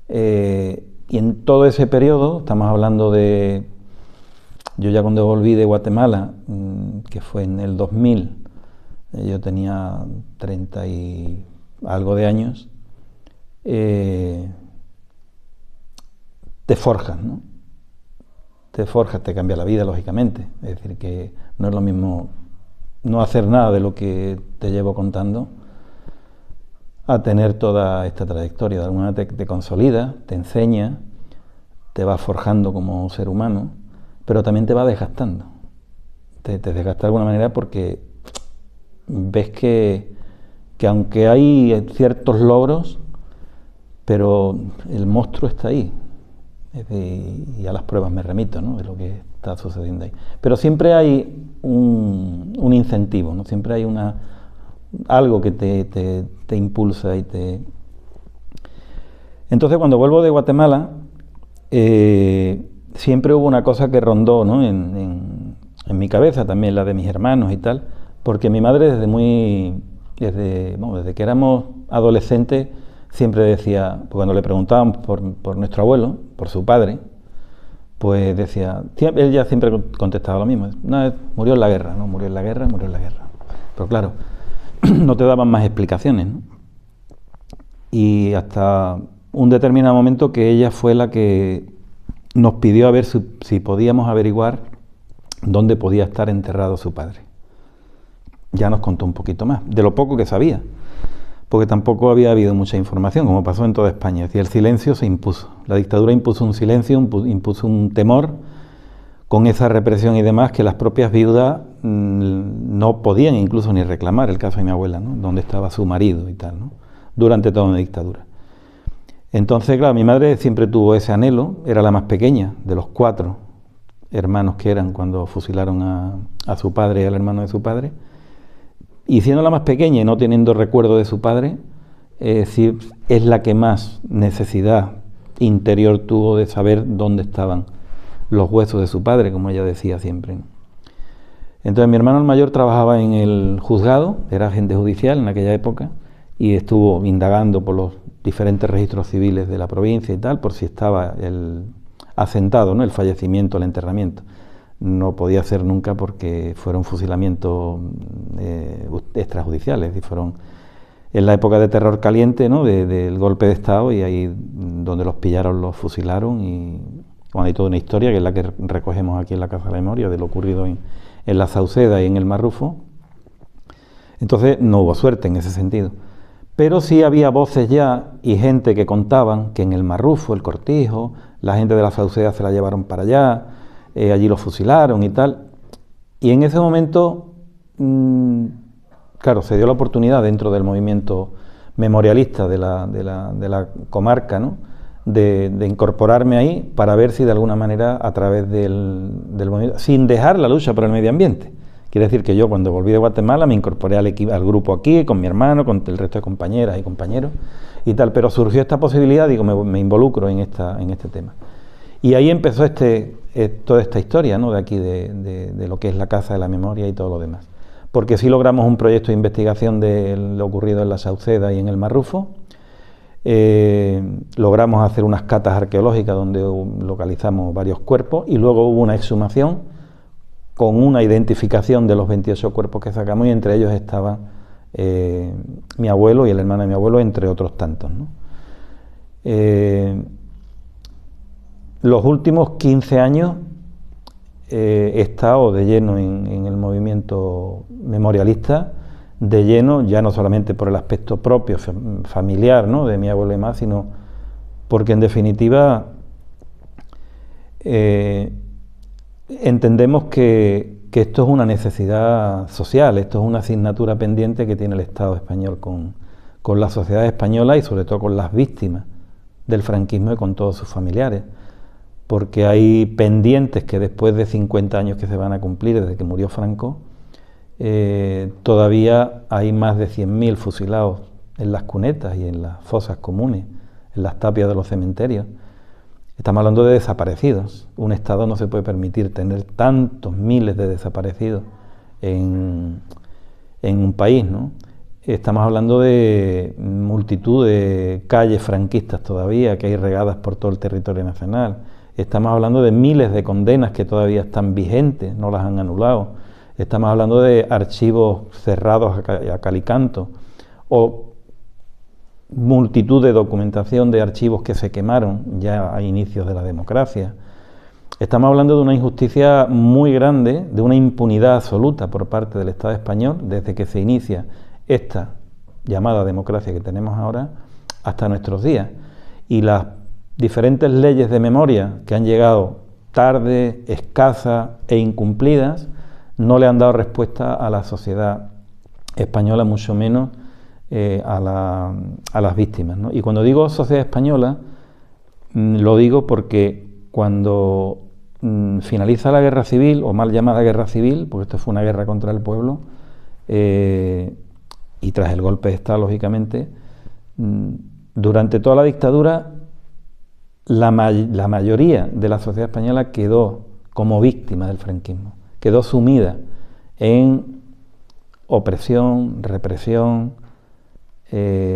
Speaker 2: y en todo ese periodo, estamos hablando de, yo ya cuando volví de Guatemala, que fue en el 2000, yo tenía 30 y algo de años, te forjas, ¿no? Te forjas, te cambia la vida, lógicamente. Es decir, que no es lo mismo no hacer nada de lo que te llevo contando a tener toda esta trayectoria. De alguna manera te consolida, te enseña, te va forjando como ser humano, pero también te va desgastando. Te desgasta de alguna manera porque ves que aunque hay ciertos logros, pero el monstruo está ahí. Y a las pruebas me remito, ¿no? De lo que está sucediendo ahí. Pero siempre hay un incentivo, ¿no? Siempre hay algo que te impulsa y te... Entonces, cuando vuelvo de Guatemala, siempre hubo una cosa que rondó, ¿no?, en mi cabeza, también la de mis hermanos y tal, porque mi madre desde que éramos adolescentes siempre decía, pues cuando le preguntaban por nuestro abuelo, por su padre, pues decía, ella siempre contestaba lo mismo, no, murió en la guerra, ¿no? Murió en la guerra. Pero claro, no te daban más explicaciones, ¿no? Y hasta un determinado momento que ella fue la que nos pidió a ver si podíamos averiguar dónde podía estar enterrado su padre. Ya nos contó un poquito más, de lo poco que sabía, porque tampoco había habido mucha información, como pasó en toda España. Y el silencio se impuso. La dictadura impuso un silencio, impuso un temor, con esa represión y demás, que las propias viudas no podían incluso ni reclamar. El caso de mi abuela, ¿no?, donde estaba su marido y tal, ¿no?, durante toda una dictadura. Entonces, claro, mi madre siempre tuvo ese anhelo, era la más pequeña de los 4 hermanos que eran cuando fusilaron a su padre y al hermano de su padre, y siendo la más pequeña y no teniendo recuerdo de su padre, es la que más necesidad interior tuvo de saber dónde estaban los huesos de su padre, como ella decía siempre, ¿no? Entonces mi hermano el mayor trabajaba en el juzgado, era agente judicial en aquella época, y estuvo indagando por los diferentes registros civiles de la provincia y tal, por si estaba asentado, ¿no?, el fallecimiento, el enterramiento. No podía ser nunca porque fueron fusilamientos extrajudiciales, y fueron en la época de terror caliente, ¿no?, del golpe de Estado, y ahí donde los pillaron los fusilaron, y bueno, hay toda una historia que es la que recogemos aquí en la Casa de la Memoria de lo ocurrido en la Sauceda y en el Marrufo. Entonces no hubo suerte en ese sentido. Pero sí había voces ya y gente que contaban que en el Marrufo, el Cortijo, la gente de la Sauceda se la llevaron para allá, allí los fusilaron y tal. Y en ese momento, claro, se dio la oportunidad dentro del movimiento memorialista de la comarca, ¿no?, de incorporarme ahí para ver si de alguna manera a través del movimiento, sin dejar la lucha por el medio ambiente. Quiere decir que yo cuando volví de Guatemala me incorporé al grupo aquí, con mi hermano, con el resto de compañeras y compañeros y tal, pero surgió esta posibilidad, digo, me involucro en este tema. Y ahí empezó toda esta historia, ¿no?, de aquí, de lo que es la Casa de la Memoria y todo lo demás. Porque sí logramos un proyecto de investigación de lo ocurrido en la Sauceda y en el Marrufo, logramos hacer unas catas arqueológicas donde localizamos varios cuerpos, y luego hubo una exhumación con una identificación de los 28 cuerpos que sacamos, y entre ellos estaban mi abuelo y el hermano de mi abuelo, entre otros tantos, ¿no? Los últimos 15 años he estado de lleno en el movimiento memorialista, de lleno, ya no solamente por el aspecto propio, familiar, ¿no?, de mi abuelo y más, sino porque en definitiva entendemos que esto es una necesidad social, esto es una asignatura pendiente que tiene el Estado español con la sociedad española, y sobre todo con las víctimas del franquismo y con todos sus familiares, porque hay pendientes que después de 50 años que se van a cumplir desde que murió Franco, todavía hay más de 100.000 fusilados en las cunetas y en las fosas comunes, en las tapias de los cementerios. Estamos hablando de desaparecidos. Un Estado no se puede permitir tener tantos miles de desaparecidos en un país, ¿no? Estamos hablando de multitud de calles franquistas todavía que hay regadas por todo el territorio nacional. Estamos hablando de miles de condenas que todavía están vigentes, no las han anulado. Estamos hablando de archivos cerrados a cal y canto, o multitud de documentación de archivos que se quemaron ya a inicios de la democracia. Estamos hablando de una injusticia muy grande, de una impunidad absoluta por parte del Estado español desde que se inicia esta llamada democracia que tenemos ahora hasta nuestros días. Y las diferentes leyes de memoria que han llegado tarde, escasas e incumplidas no le han dado respuesta a la sociedad española, mucho menos a las víctimas, ¿no? Y cuando digo sociedad española, lo digo porque cuando finaliza la guerra civil, o mal llamada guerra civil, porque esto fue una guerra contra el pueblo, y tras el golpe de Estado, lógicamente, durante toda la dictadura la mayoría de la sociedad española quedó como víctima del franquismo, quedó sumida en opresión, represión,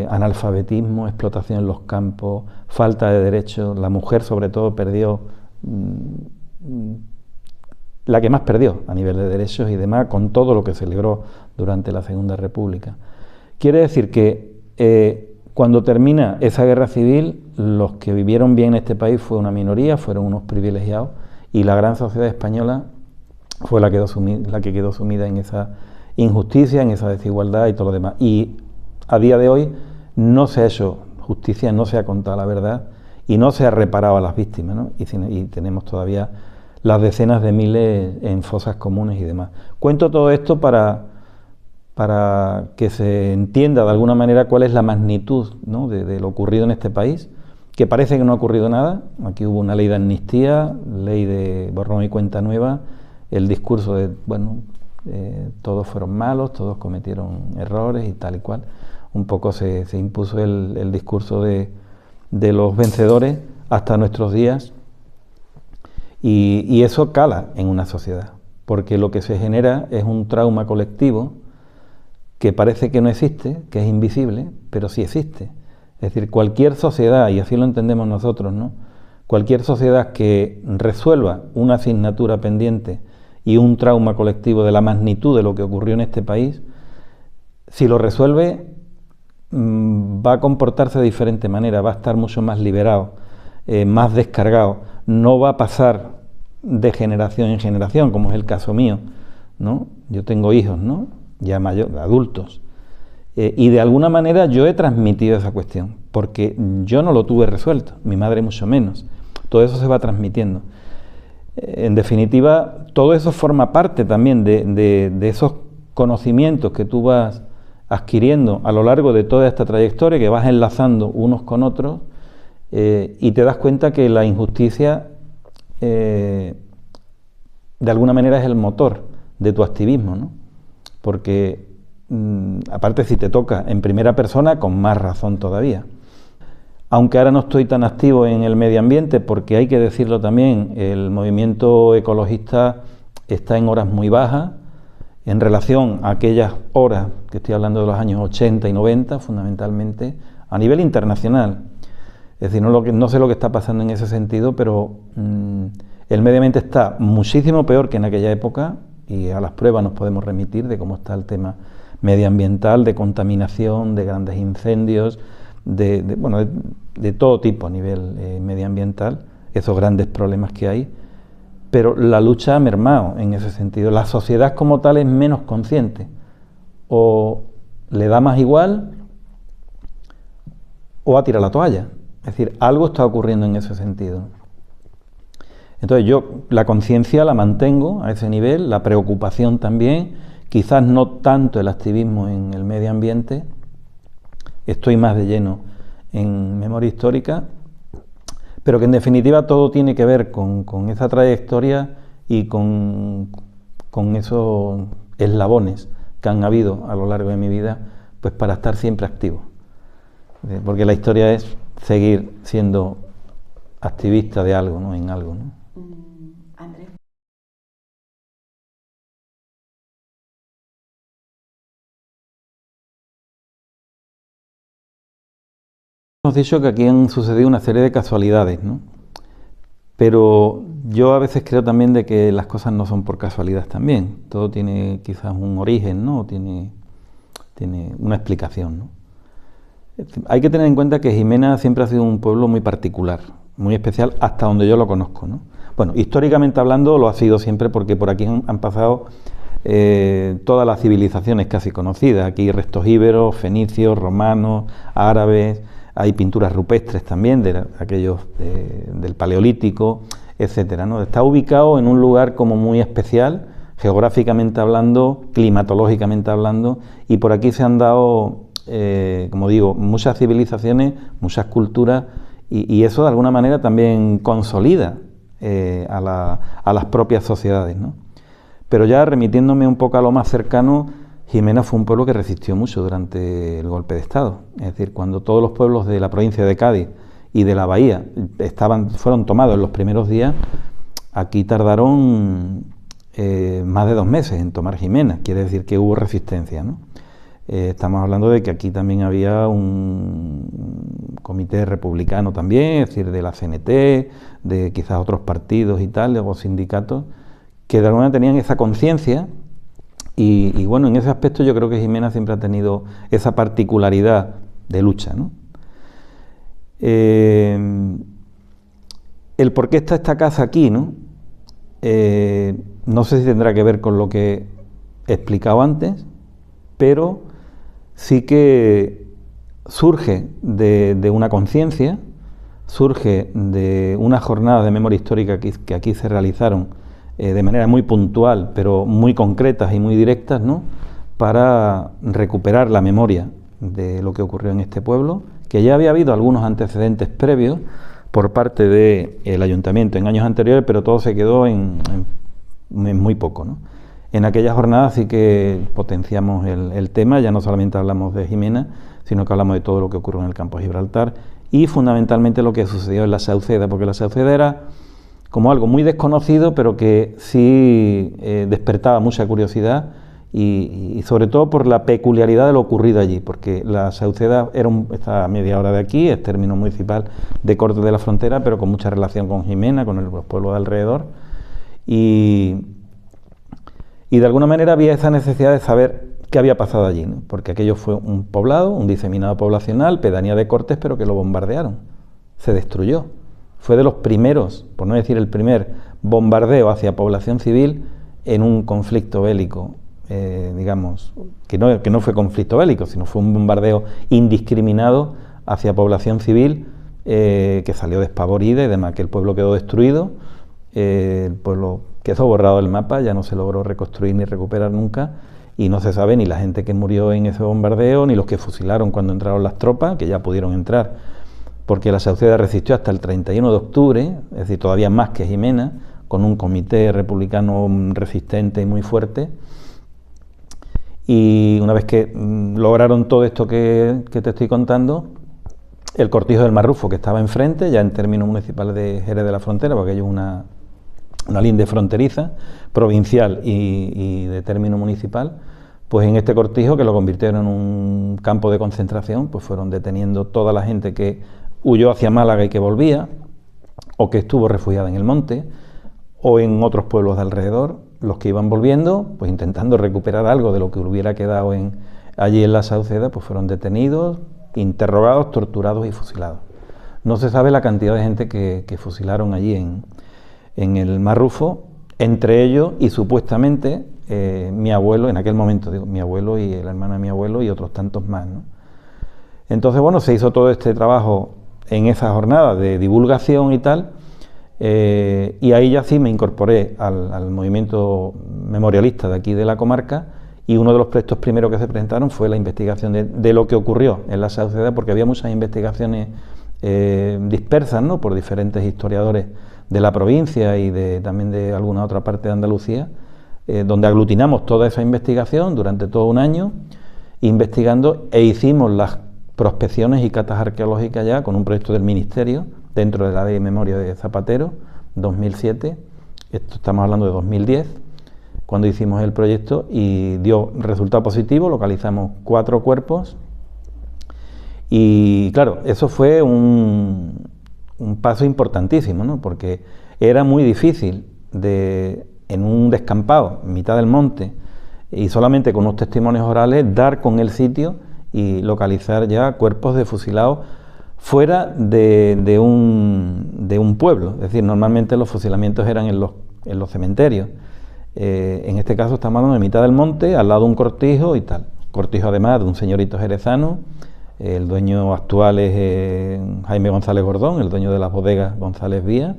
Speaker 2: analfabetismo, explotación en los campos, falta de derechos. La mujer sobre todo perdió, la que más perdió a nivel de derechos y demás, con todo lo que se libró durante la Segunda República. Quiere decir que cuando termina esa guerra civil, los que vivieron bien en este país fue una minoría, fueron unos privilegiados, y la gran sociedad española fue la que quedó sumida en esa injusticia, en esa desigualdad y todo lo demás. Y a día de hoy no se ha hecho justicia, no se ha contado la verdad y no se ha reparado a las víctimas, ¿no? Y tenemos todavía las decenas de miles en fosas comunes y demás. Cuento todo esto para que se entienda de alguna manera cuál es la magnitud, ¿no?, de lo ocurrido en este país, que parece que no ha ocurrido nada. Aquí hubo una ley de amnistía, ley de borrón y cuenta nueva, el discurso de, bueno, todos fueron malos, todos cometieron errores y tal y cual. Un poco se impuso el discurso de los vencedores hasta nuestros días, y eso cala en una sociedad, porque lo que se genera es un trauma colectivo que parece que no existe, que es invisible, pero sí existe. Es decir, cualquier sociedad, y así lo entendemos nosotros, ¿no?, cualquier sociedad que resuelva una asignatura pendiente y un trauma colectivo de la magnitud de lo que ocurrió en este país, si lo resuelve, va a comportarse de diferente manera, va a estar mucho más liberado, más descargado, no va a pasar de generación en generación, como es el caso mío, ¿no? Yo tengo hijos, ¿no?, ya adultos, y de alguna manera yo he transmitido esa cuestión, porque yo no lo tuve resuelto, mi madre mucho menos. Todo eso se va transmitiendo. En definitiva, todo eso forma parte también de esos conocimientos que tú vas adquiriendo a lo largo de toda esta trayectoria, que vas enlazando unos con otros, y te das cuenta que la injusticia de alguna manera es el motor de tu activismo, ¿no? Porque aparte, si te toca en primera persona, con más razón todavía. Aunque ahora no estoy tan activo en el medio ambiente, porque hay que decirlo también, el movimiento ecologista está en horas muy bajas en relación a aquellas horas, que estoy hablando de los años 80 y 90, fundamentalmente, a nivel internacional. Es decir, no sé lo que está pasando en ese sentido, pero el medio ambiente está muchísimo peor que en aquella época, y a las pruebas nos podemos remitir de cómo está el tema medioambiental, de contaminación, de grandes incendios, de todo tipo a nivel medioambiental, esos grandes problemas que hay, pero la lucha ha mermado en ese sentido. La sociedad como tal es menos consciente, o le da más igual, o va a tirar la toalla. Es decir, algo está ocurriendo en ese sentido. Entonces yo la conciencia la mantengo a ese nivel, la preocupación también, quizás no tanto el activismo en el medio ambiente, estoy más de lleno en memoria histórica, pero que en definitiva todo tiene que ver con esa trayectoria y con esos eslabones que han habido a lo largo de mi vida, pues para estar siempre activo. Porque la historia es seguir siendo activista de algo, ¿no?, en algo, ¿no?
Speaker 3: Andrés.
Speaker 2: Hemos dicho que aquí han sucedido una serie de casualidades, ¿no? Pero yo a veces creo también de que las cosas no son por casualidad también. Todo tiene quizás un origen, ¿no? Tiene una explicación, ¿no? Hay que tener en cuenta que Jimena siempre ha sido un pueblo muy particular, muy especial, hasta donde yo lo conozco, ¿no? Bueno, históricamente hablando lo ha sido siempre, porque por aquí han pasado todas las civilizaciones casi conocidas. Aquí hay restos íberos, fenicios, romanos, árabes, hay pinturas rupestres también de aquellos del Paleolítico, etcétera, ¿no? Está ubicado en un lugar como muy especial, geográficamente hablando, climatológicamente hablando, y por aquí se han dado, como digo, muchas civilizaciones, muchas culturas, y eso de alguna manera también consolida a las propias sociedades, ¿no? Pero ya remitiéndome un poco a lo más cercano, Jimena fue un pueblo que resistió mucho durante el golpe de Estado. Es decir, cuando todos los pueblos de la provincia de Cádiz y de la bahía. Fueron tomados en los primeros días. Aquí tardaron más de 2 meses en tomar Jimena, quiere decir que hubo resistencia, ¿no? Estamos hablando de que aquí también había un comité republicano también, es decir, de la CNT, de quizás otros partidos y tal, o sindicatos, que de alguna manera tenían esa conciencia y bueno, en ese aspecto yo creo que Jimena siempre ha tenido esa particularidad de lucha, ¿no? El por qué está esta casa aquí, ¿no? No sé si tendrá que ver con lo que he explicado antes, pero sí que surge de una conciencia, surge de unas jornadas de memoria histórica que aquí se realizaron de manera muy puntual, pero muy concretas y muy directas, ¿no?, para recuperar la memoria de lo que ocurrió en este pueblo, que ya había habido algunos antecedentes previos por parte del ayuntamiento en años anteriores, pero todo se quedó en muy poco, ¿no? En aquellas jornadas sí que potenciamos el tema, ya no solamente hablamos de Jimena, sino que hablamos de todo lo que ocurrió en el campo de Gibraltar y fundamentalmente lo que sucedió en la Sauceda, porque la Sauceda era como algo muy desconocido, pero que sí despertaba mucha curiosidad y sobre todo por la peculiaridad de lo ocurrido allí, porque la Sauceda está a media hora de aquí, es término municipal de Cortes de la Frontera, pero con mucha relación con Jimena, con los pueblos de alrededor, y de alguna manera había esa necesidad de saber qué había pasado allí, ¿no? Porque aquello fue un poblado, un diseminado poblacional, pedanía de Cortes, pero que lo bombardearon, se destruyó. Fue de los primeros, por no decir el primer, bombardeo hacia población civil en un conflicto bélico, digamos, que no fue conflicto bélico, sino fue un bombardeo indiscriminado hacia población civil que salió despavorida y demás, que el pueblo quedó destruido, el pueblo quedó borrado del mapa, ya no se logró reconstruir ni recuperar nunca, y no se sabe ni la gente que murió en ese bombardeo, ni los que fusilaron cuando entraron las tropas, que ya pudieron entrar, porque la Sauceda resistió hasta el 31 de octubre, es decir, todavía más que Jimena, con un comité republicano resistente y muy fuerte, y una vez que lograron todo esto que te estoy contando, el cortijo del Marrufo, que estaba enfrente, ya en términos municipales de Jerez de la Frontera, porque aquello es una linde fronteriza, provincial y de término municipal, pues en este cortijo, que lo convirtieron en un campo de concentración, pues fueron deteniendo toda la gente que huyó hacia Málaga y que volvía, o que estuvo refugiada en el monte, o en otros pueblos de alrededor, los que iban volviendo, pues intentando recuperar algo de lo que hubiera quedado allí en la Sauceda, pues fueron detenidos, interrogados, torturados y fusilados. No se sabe la cantidad de gente que fusilaron allí en el Marrufo, entre ellos y supuestamente mi abuelo, en aquel momento digo, mi abuelo y la hermana de mi abuelo y otros tantos más, ¿no? Entonces, bueno, se hizo todo este trabajo en esa jornada de divulgación y tal, y ahí ya sí me incorporé al movimiento memorialista de aquí de la comarca, y uno de los proyectos primeros que se presentaron fue la investigación de lo que ocurrió en la Sauceda, porque había muchas investigaciones dispersas, ¿no?, por diferentes historiadores de la provincia y también de alguna otra parte de Andalucía, donde aglutinamos toda esa investigación durante todo un año, investigando, e hicimos las prospecciones y catas arqueológicas ya con un proyecto del Ministerio, dentro de la Ley de Memoria de Zapatero, 2007, esto estamos hablando de 2010, cuando hicimos el proyecto, y dio resultado positivo, localizamos 4 cuerpos, y claro, eso fue un paso importantísimo, ¿no?, porque era muy difícil en un descampado, en mitad del monte, y solamente con unos testimonios orales, dar con el sitio y localizar ya cuerpos de fusilados fuera de un pueblo. Es decir, normalmente los fusilamientos eran en los cementerios. En este caso estamos hablando de mitad del monte, al lado de un cortijo y tal. Cortijo además de un señorito jerezano. El dueño actual es Jaime González Gordón, el dueño de las bodegas González Vía,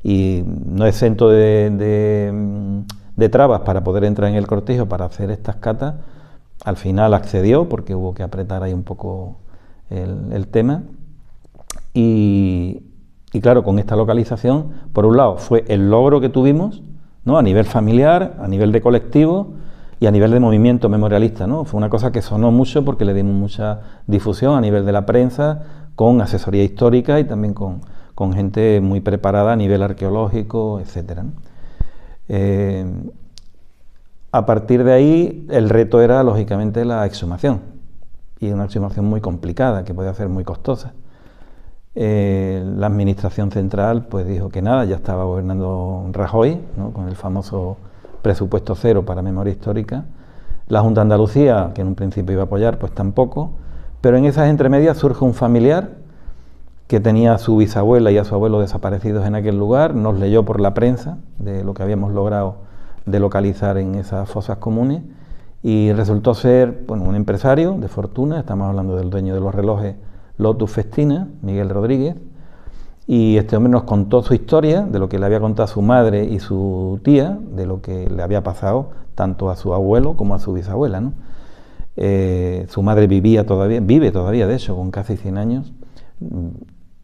Speaker 2: y no exento de trabas para poder entrar en el cortijo para hacer estas catas. Al final accedió porque hubo que apretar ahí un poco el tema, y claro, con esta localización, por un lado fue el logro que tuvimos, ¿no?, a nivel familiar, a nivel de colectivo y a nivel de movimiento memorialista, ¿no? Fue una cosa que sonó mucho porque le dimos mucha difusión a nivel de la prensa, con asesoría histórica y también con gente muy preparada a nivel arqueológico, etcétera, ¿no? A partir de ahí, el reto era, lógicamente, la exhumación, y una exhumación muy complicada, que podía ser muy costosa. La administración central pues dijo que nada, ya estaba gobernando Rajoy, ¿no?, con el famoso presupuesto cero para memoria histórica. La Junta de Andalucía, que en un principio iba a apoyar, pues tampoco, pero en esas entremedias surge un familiar que tenía a su bisabuela y a su abuelo desaparecidos en aquel lugar, nos leyó por la prensa de lo que habíamos logrado de localizar en esas fosas comunes, y resultó ser, bueno, un empresario de fortuna. Estamos hablando del dueño de los relojes Lotus Festina, Miguel Rodríguez, y este hombre nos contó su historia, de lo que le había contado a su madre y su tía, de lo que le había pasado tanto a su abuelo como a su bisabuela, ¿no? Su madre vive todavía, de hecho, con casi 100 años.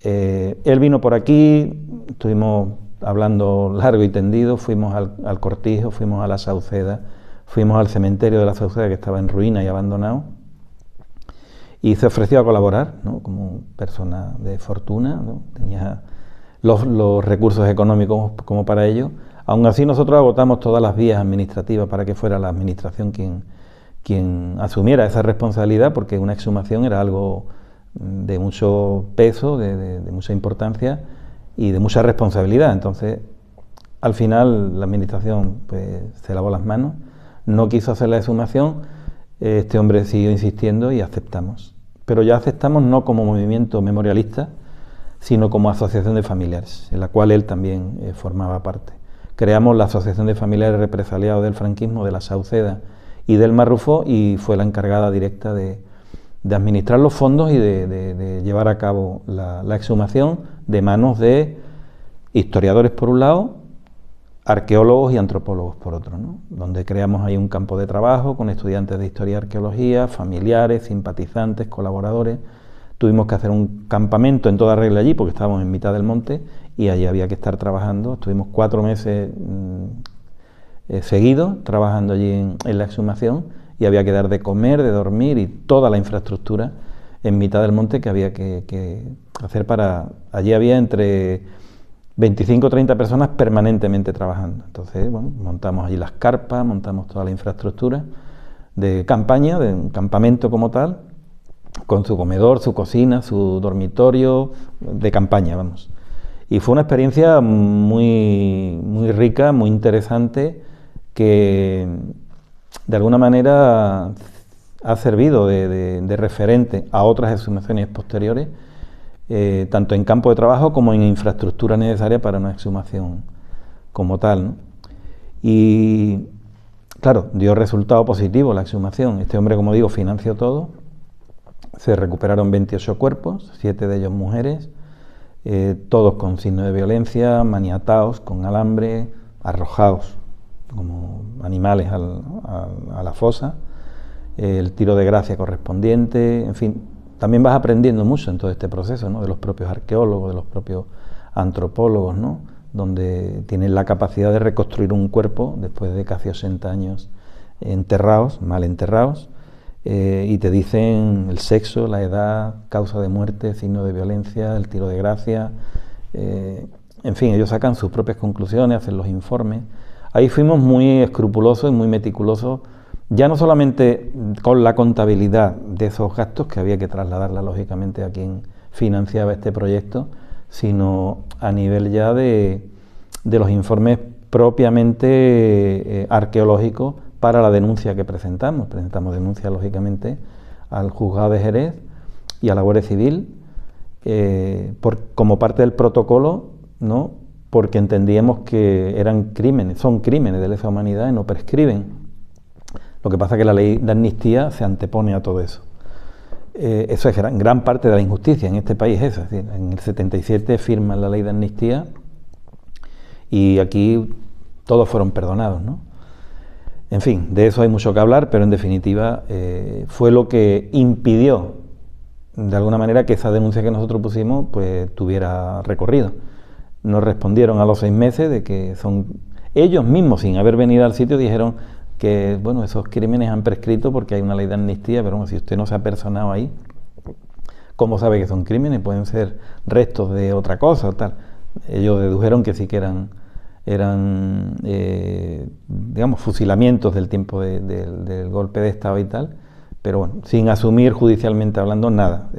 Speaker 2: Él vino por aquí, estuvimos hablando largo y tendido, fuimos al Cortijo, fuimos a la Sauceda, fuimos al cementerio de la Sauceda, que estaba en ruina y abandonado, y se ofreció a colaborar, ¿no?, como persona de fortuna, ¿no? Tenía los recursos económicos como para ello. Aún así, nosotros agotamos todas las vías administrativas para que fuera la administración quien asumiera esa responsabilidad, porque una exhumación era algo de mucho peso, de mucha importancia y de mucha responsabilidad. Entonces, al final, la administración pues se lavó las manos, no quiso hacer la exhumación. Este hombre siguió insistiendo y aceptamos. Pero ya aceptamos no como movimiento memorialista, sino como asociación de familiares, en la cual él también formaba parte. Creamos la Asociación de Familiares Represaliados del Franquismo de la Sauceda y del Marrufo, y fue la encargada directa de administrar los fondos y de llevar a cabo la exhumación, de manos de historiadores por un lado, arqueólogos y antropólogos por otro, ¿no?, donde creamos ahí un campo de trabajo con estudiantes de historia y arqueología, familiares, simpatizantes, colaboradores. Tuvimos que hacer un campamento en toda regla allí, porque estábamos en mitad del monte y allí había que estar trabajando. Estuvimos 4 meses seguidos trabajando allí en la exhumación, y había que dar de comer, de dormir y toda la infraestructura en mitad del monte que había que hacer para... Allí había entre 25 o 30 personas permanentemente trabajando. Entonces, bueno, montamos allí las carpas, montamos toda la infraestructura de campaña, de un campamento como tal, con su comedor, su cocina, su dormitorio, de campaña, vamos. Y fue una experiencia muy, muy rica, muy interesante, que de alguna manera ha servido de referente a otras exhumaciones posteriores, tanto en campo de trabajo como en infraestructura necesaria para una exhumación como tal, ¿no? Y claro, dio resultado positivo la exhumación. Este hombre, como digo, financió todo. Se recuperaron 28 cuerpos, 7 de ellos mujeres, todos con signos de violencia, maniatados, con alambre, arrojados como animales a la fosa, el tiro de gracia correspondiente, en fin. También vas aprendiendo mucho en todo este proceso, ¿no?, de los propios arqueólogos, de los propios antropólogos, ¿no?, donde tienen la capacidad de reconstruir un cuerpo después de casi 80 años enterrados, mal enterrados, y te dicen el sexo, la edad, causa de muerte, signo de violencia, el tiro de gracia, en fin, ellos sacan sus propias conclusiones, hacen los informes. Ahí fuimos muy escrupulosos y muy meticulosos, ya no solamente con la contabilidad de esos gastos, que había que trasladarla lógicamente a quien financiaba este proyecto, sino a nivel ya de los informes propiamente arqueológicos para la denuncia que presentamos. Presentamos denuncia lógicamente al Juzgado de Jerez y a la Guardia Civil, como parte del protocolo, ¿no?, porque entendíamos que son crímenes de lesa humanidad y no prescriben. Lo que pasa es que la ley de amnistía se antepone a todo eso. Eso es gran parte de la injusticia en este país. Es decir, en el 77 firman la ley de amnistía y aquí todos fueron perdonados, ¿no? En fin, de eso hay mucho que hablar, pero en definitiva fue lo que impidió, de alguna manera, que esa denuncia que nosotros pusimos pues tuviera recorrido. Nos respondieron a los 6 meses de que ellos mismos, sin haber venido al sitio, dijeron que bueno, esos crímenes han prescrito porque hay una ley de amnistía, pero bueno, si usted no se ha personado ahí, ¿Cómo sabe que son crímenes? Pueden ser restos de otra cosa o tal. Ellos dedujeron que sí que eran digamos, fusilamientos del tiempo del golpe de Estado y tal, pero bueno, sin asumir judicialmente hablando nada.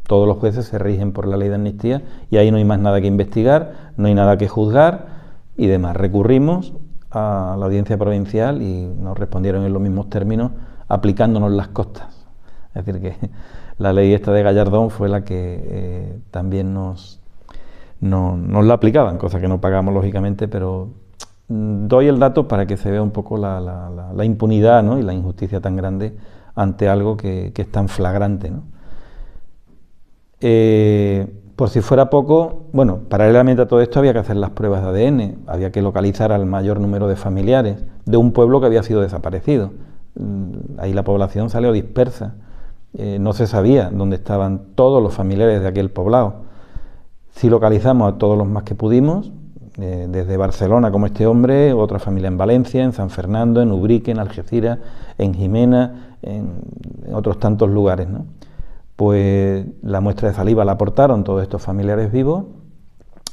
Speaker 2: Todos los jueces se rigen por la ley de amnistía y ahí no hay más nada que investigar, no hay nada que juzgar y demás. Recurrimos a la audiencia provincial y nos respondieron en los mismos términos, aplicándonos las costas. Es decir, que la ley esta de Gallardón fue la que también nos la aplicaban, cosa que no pagamos lógicamente, pero doy el dato para que se vea un poco la impunidad, ¿no? Y la injusticia tan grande ante algo que es tan flagrante, ¿no? Por si fuera poco, bueno, paralelamente a todo esto había que hacer las pruebas de ADN, había que localizar al mayor número de familiares de un pueblo que había sido desaparecido. Ahí la población salió dispersa, no se sabía dónde estaban todos los familiares de aquel poblado. Sí localizamos a todos los más que pudimos, desde Barcelona como este hombre, otra familia en Valencia, en San Fernando, en Ubrique, en Algeciras, en Jimena, en otros tantos lugares, ¿no? Pues la muestra de saliva la aportaron todos estos familiares vivos,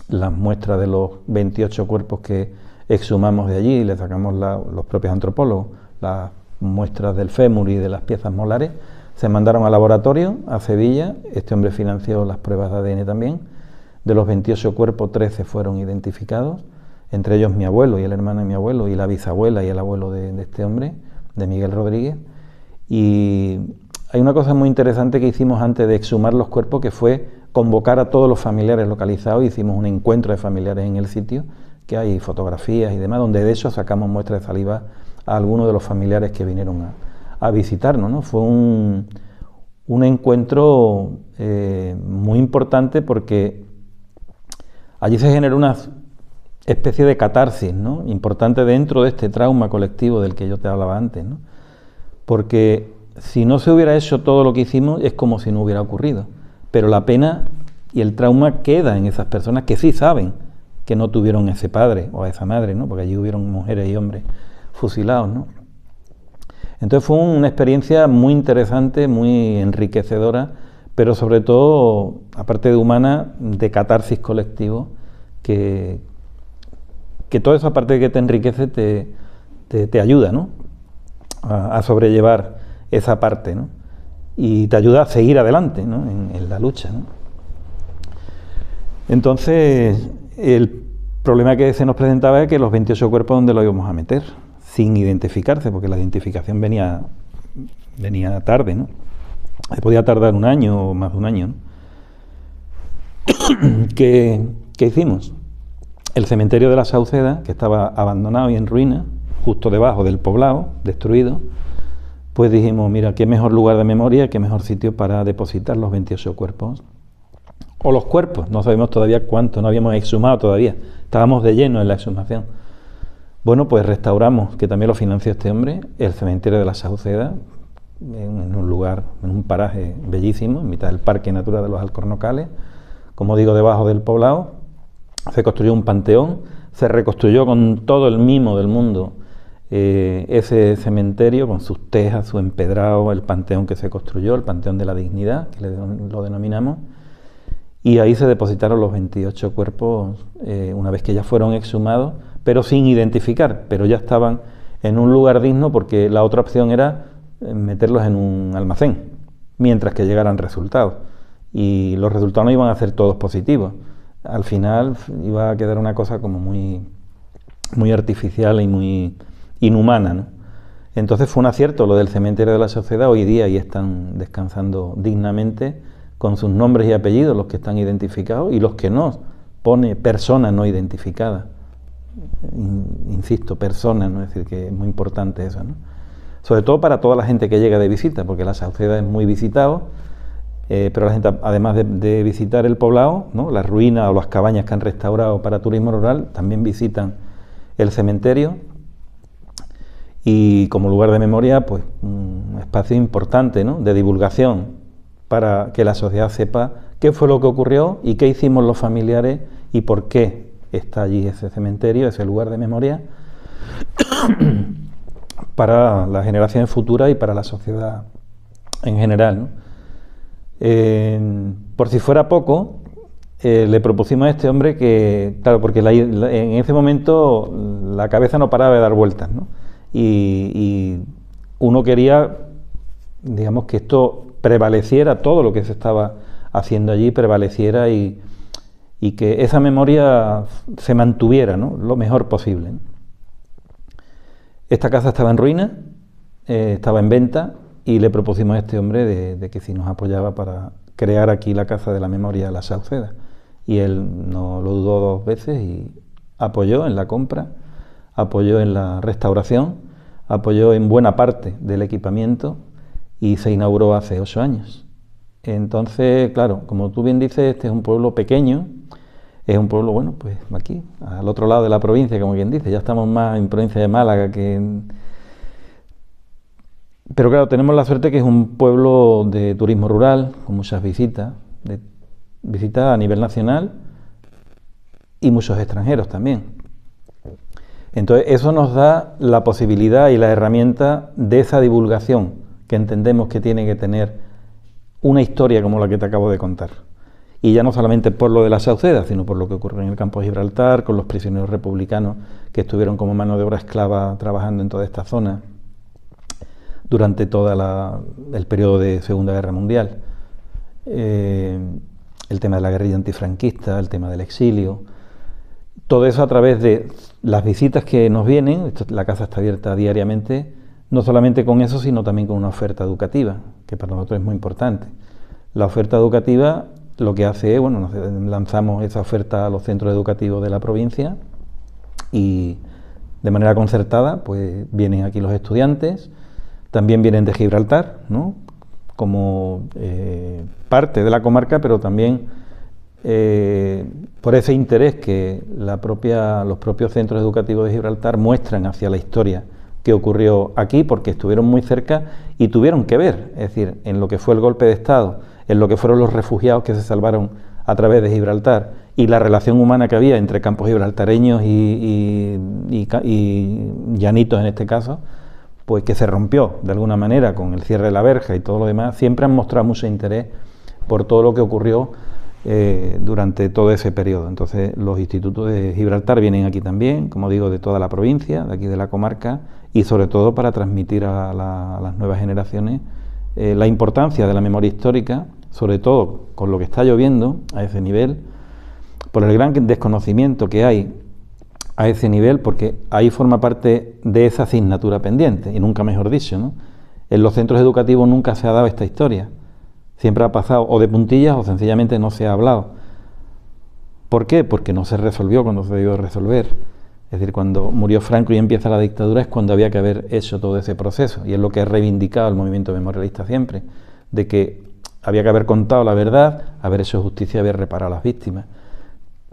Speaker 2: las muestras de los 28 cuerpos que exhumamos de allí y le sacamos los propios antropólogos, las muestras del fémur y de las piezas molares, se mandaron al laboratorio, a Sevilla. Este hombre financió las pruebas de ADN también. De los 28 cuerpos, 13 fueron identificados, entre ellos mi abuelo y el hermano de mi abuelo, y la bisabuela y el abuelo de este hombre, de Miguel Rodríguez. Y hay una cosa muy interesante que hicimos antes de exhumar los cuerpos, que fue convocar a todos los familiares localizados. Hicimos un encuentro de familiares en el sitio, que hay fotografías y demás, donde de hecho sacamos muestras de saliva a algunos de los familiares que vinieron a visitarnos, ¿no? Fue un encuentro muy importante porque allí se generó una especie de catarsis, ¿no? Importante dentro de este trauma colectivo del que yo te hablaba antes, ¿no? Porque si no se hubiera hecho todo lo que hicimos, es como si no hubiera ocurrido. Pero la pena y el trauma queda en esas personas que sí saben que no tuvieron ese padre o a esa madre, ¿no? Porque allí hubieron mujeres y hombres fusilados, ¿no? Entonces fue una experiencia muy interesante, muy enriquecedora, pero sobre todo, aparte de humana, de catarsis colectivo, que toda esa parte que te enriquece te ayuda, ¿no? A sobrellevar esa parte, ¿no? Y te ayuda a seguir adelante, ¿no? en la lucha, ¿no? Entonces, el problema que se nos presentaba es que los 28 cuerpos, ¿dónde los íbamos a meter? Sin identificarse, porque la identificación venía tarde, ¿no? Podía tardar un año o más de un año, ¿no? ¿Qué hicimos? El cementerio de la Sauceda, que estaba abandonado y en ruina, justo debajo del poblado, destruido, pues dijimos, mira, qué mejor lugar de memoria, qué mejor sitio para depositar los 28 cuerpos. O los cuerpos, no sabemos todavía cuántos, no habíamos exhumado todavía, estábamos de lleno en la exhumación. Bueno, pues restauramos, que también lo financió este hombre, el cementerio de la Sauceda, en un lugar, en un paraje bellísimo, en mitad del Parque Natural de los Alcornocales, como digo, debajo del poblado. Se construyó un panteón, se reconstruyó con todo el mimo del mundo ese cementerio, con sus tejas, su empedrado, el panteón que se construyó, el Panteón de la Dignidad, que lo denominamos, y ahí se depositaron los 28 cuerpos una vez que ya fueron exhumados, pero sin identificar, pero ya estaban en un lugar digno, porque la otra opción era meterlos en un almacén, mientras que llegaran resultados, y los resultados no iban a ser todos positivos. Al final iba a quedar una cosa como muy artificial y muy inhumana, ¿no? Entonces fue un acierto lo del cementerio de la Sauceda. Hoy día ahí están descansando dignamente con sus nombres y apellidos los que están identificados, y los que no, pone persona no identificada. Insisto, persona, ¿no? Es decir, que es muy importante eso, ¿no? Sobre todo para toda la gente que llega de visita, porque la Sauceda es muy visitado, pero la gente, además de visitar el poblado, ¿no? Las ruinas o las cabañas que han restaurado para turismo rural, también visitan el cementerio, y como lugar de memoria, pues un espacio importante, ¿no? De divulgación, para que la sociedad sepa qué fue lo que ocurrió y qué hicimos los familiares y por qué está allí ese cementerio, ese lugar de memoria, para las generaciones futuras y para la sociedad en general, ¿no? Por si fuera poco, le propusimos a este hombre que, claro, porque en ese momento la cabeza no paraba de dar vueltas, ¿no? Y uno quería, digamos, que esto prevaleciera, todo lo que se estaba haciendo allí prevaleciera y que esa memoria se mantuviera, ¿no?, lo mejor posible, ¿no? Esta casa estaba en ruina, estaba en venta, y le propusimos a este hombre de que si nos apoyaba para crear aquí la Casa de la Memoria de la Sauceda. Y él no lo dudó dos veces y apoyó en la compra, apoyó en la restauración, apoyó en buena parte del equipamiento y se inauguró hace 8 años. Entonces, claro, como tú bien dices, este es un pueblo pequeño, es un pueblo, bueno, pues aquí, al otro lado de la provincia, como quien dice, ya estamos más en provincia de Málaga que en... Pero claro, tenemos la suerte que es un pueblo de turismo rural, con muchas visitas, visitas a nivel nacional y muchos extranjeros también. Entonces, eso nos da la posibilidad y la herramienta de esa divulgación que entendemos que tiene que tener una historia como la que te acabo de contar. Y ya no solamente por lo de la Sauceda, sino por lo que ocurre en el campo de Gibraltar, con los prisioneros republicanos que estuvieron como mano de obra esclava trabajando en toda esta zona durante todo el periodo de Segunda Guerra Mundial. El tema de la guerrilla antifranquista, el tema del exilio, todo eso a través de las visitas que nos vienen. La casa está abierta diariamente, no solamente con eso, sino también con una oferta educativa, que para nosotros es muy importante. La oferta educativa lo que hace es, bueno, nos lanzamos esa oferta a los centros educativos de la provincia y de manera concertada pues vienen aquí los estudiantes, también vienen de Gibraltar, ¿no?, como parte de la comarca, pero también por ese interés que los propios centros educativos de Gibraltar muestran hacia la historia que ocurrió aquí, porque estuvieron muy cerca y tuvieron que ver, es decir, en lo que fue el golpe de Estado, en lo que fueron los refugiados que se salvaron a través de Gibraltar y la relación humana que había entre campos gibraltareños y llanitos en este caso, pues que se rompió de alguna manera con el cierre de la verja y todo lo demás. Siempre han mostrado mucho interés por todo lo que ocurrió durante todo ese periodo. Entonces los institutos de Gibraltar vienen aquí también, como digo, de toda la provincia, de aquí de la comarca, y sobre todo para transmitir a las nuevas generaciones la importancia de la memoria histórica, sobre todo con lo que está lloviendo a ese nivel, por el gran desconocimiento que hay a ese nivel, porque ahí forma parte de esa asignatura pendiente, y nunca mejor dicho, ¿no? En los centros educativos nunca se ha dado esta historia, siempre ha pasado o de puntillas o sencillamente no se ha hablado. ¿Por qué? Porque no se resolvió cuando se debió resolver. Es decir, cuando murió Franco y empieza la dictadura es cuando había que haber hecho todo ese proceso, y es lo que ha reivindicado el movimiento memorialista siempre, de que había que haber contado la verdad, haber hecho justicia y haber reparado a las víctimas.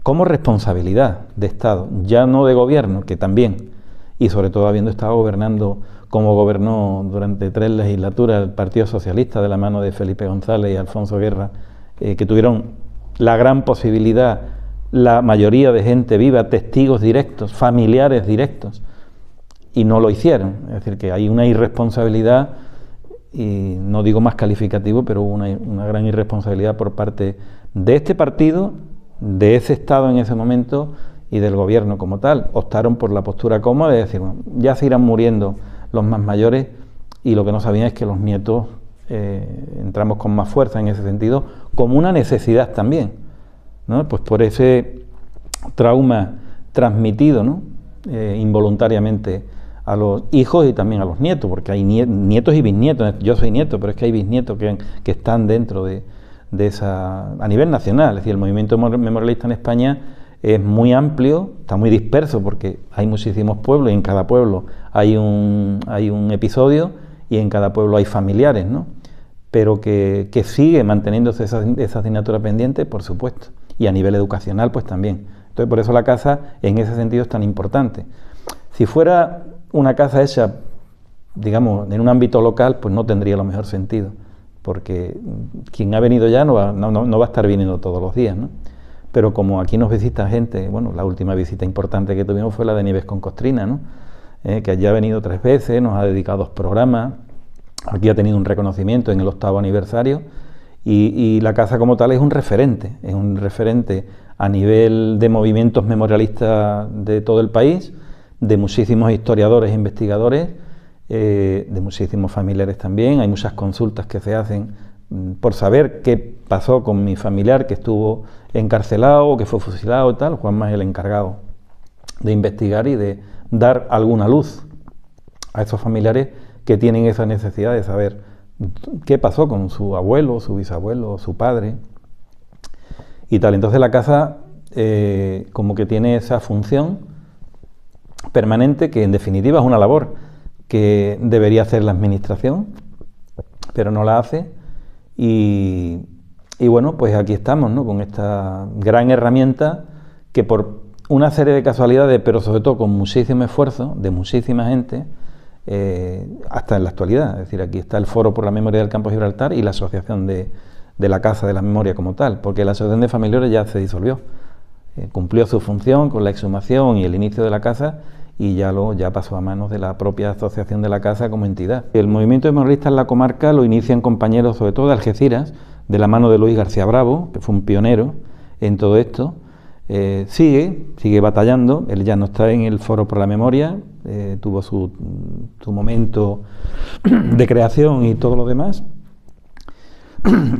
Speaker 2: Como responsabilidad de Estado, ya no de gobierno, que también, y sobre todo habiendo estado gobernando como gobernó durante 3 legislaturas el Partido Socialista de la mano de Felipe González y Alfonso Guerra, que tuvieron la gran posibilidad, la mayoría de gente viva, testigos directos, familiares directos, y no lo hicieron. Es decir, que hay una irresponsabilidad, y no digo más calificativo, pero una gran irresponsabilidad por parte de este partido, de ese Estado en ese momento y del gobierno como tal. Optaron por la postura cómoda de decir, bueno, ya se irán muriendo los más mayores, y lo que no sabían es que los nietos entramos con más fuerza en ese sentido, como una necesidad también, ¿no? Pues por ese trauma transmitido, ¿no?, involuntariamente a los hijos y también a los nietos, porque hay nietos y bisnietos. Yo soy nieto, pero es que hay bisnietos que están dentro de esa, a nivel nacional. Es decir, el movimiento memorialista en España es muy amplio, está muy disperso porque hay muchísimos pueblos y en cada pueblo hay un episodio y en cada pueblo hay familiares, ¿no? Pero que sigue manteniéndose esa asignatura pendiente, por supuesto, y a nivel educacional pues también. Entonces por eso la casa en ese sentido es tan importante. Si fuera una casa hecha, digamos, en un ámbito local, pues no tendría lo mejor sentido, porque quien ha venido ya no va a estar viniendo todos los días, ¿no? Pero como aquí nos visita gente, bueno, la última visita importante que tuvimos fue la de Nieves con Costrina, ¿no? Que allí ha venido 3 veces, nos ha dedicado 2 programas, aquí ha tenido un reconocimiento en el 8º aniversario, Y la casa como tal es un referente a nivel de movimientos memorialistas de todo el país, de muchísimos historiadores e investigadores, de muchísimos familiares también. Hay muchas consultas que se hacen por saber qué pasó con mi familiar que estuvo encarcelado o que fue fusilado y tal. Juanma es el encargado de investigar y de dar alguna luz a esos familiares que tienen esa necesidad de saber qué pasó con su abuelo, su bisabuelo, su padre y tal. Entonces la casa como que tiene esa función permanente que en definitiva es una labor que debería hacer la administración, pero no la hace. Y bueno, pues aquí estamos, ¿no?, con esta gran herramienta que por una serie de casualidades, pero sobre todo con muchísimo esfuerzo de muchísima gente, hasta en la actualidad. Es decir, aquí está el Foro por la Memoria del Campo de Gibraltar y la Asociación de la Casa de la Memoria como tal, porque la Asociación de Familiares ya se disolvió. Cumplió su función con la exhumación y el inicio de la casa y ya pasó a manos de la propia Asociación de la Casa como entidad. El movimiento memorialista en la comarca lo inician compañeros sobre todo de Algeciras, de la mano de Luis García Bravo, que fue un pionero en todo esto. Sigue batallando, él ya no está en el Foro por la Memoria, tuvo su momento de creación y todo lo demás,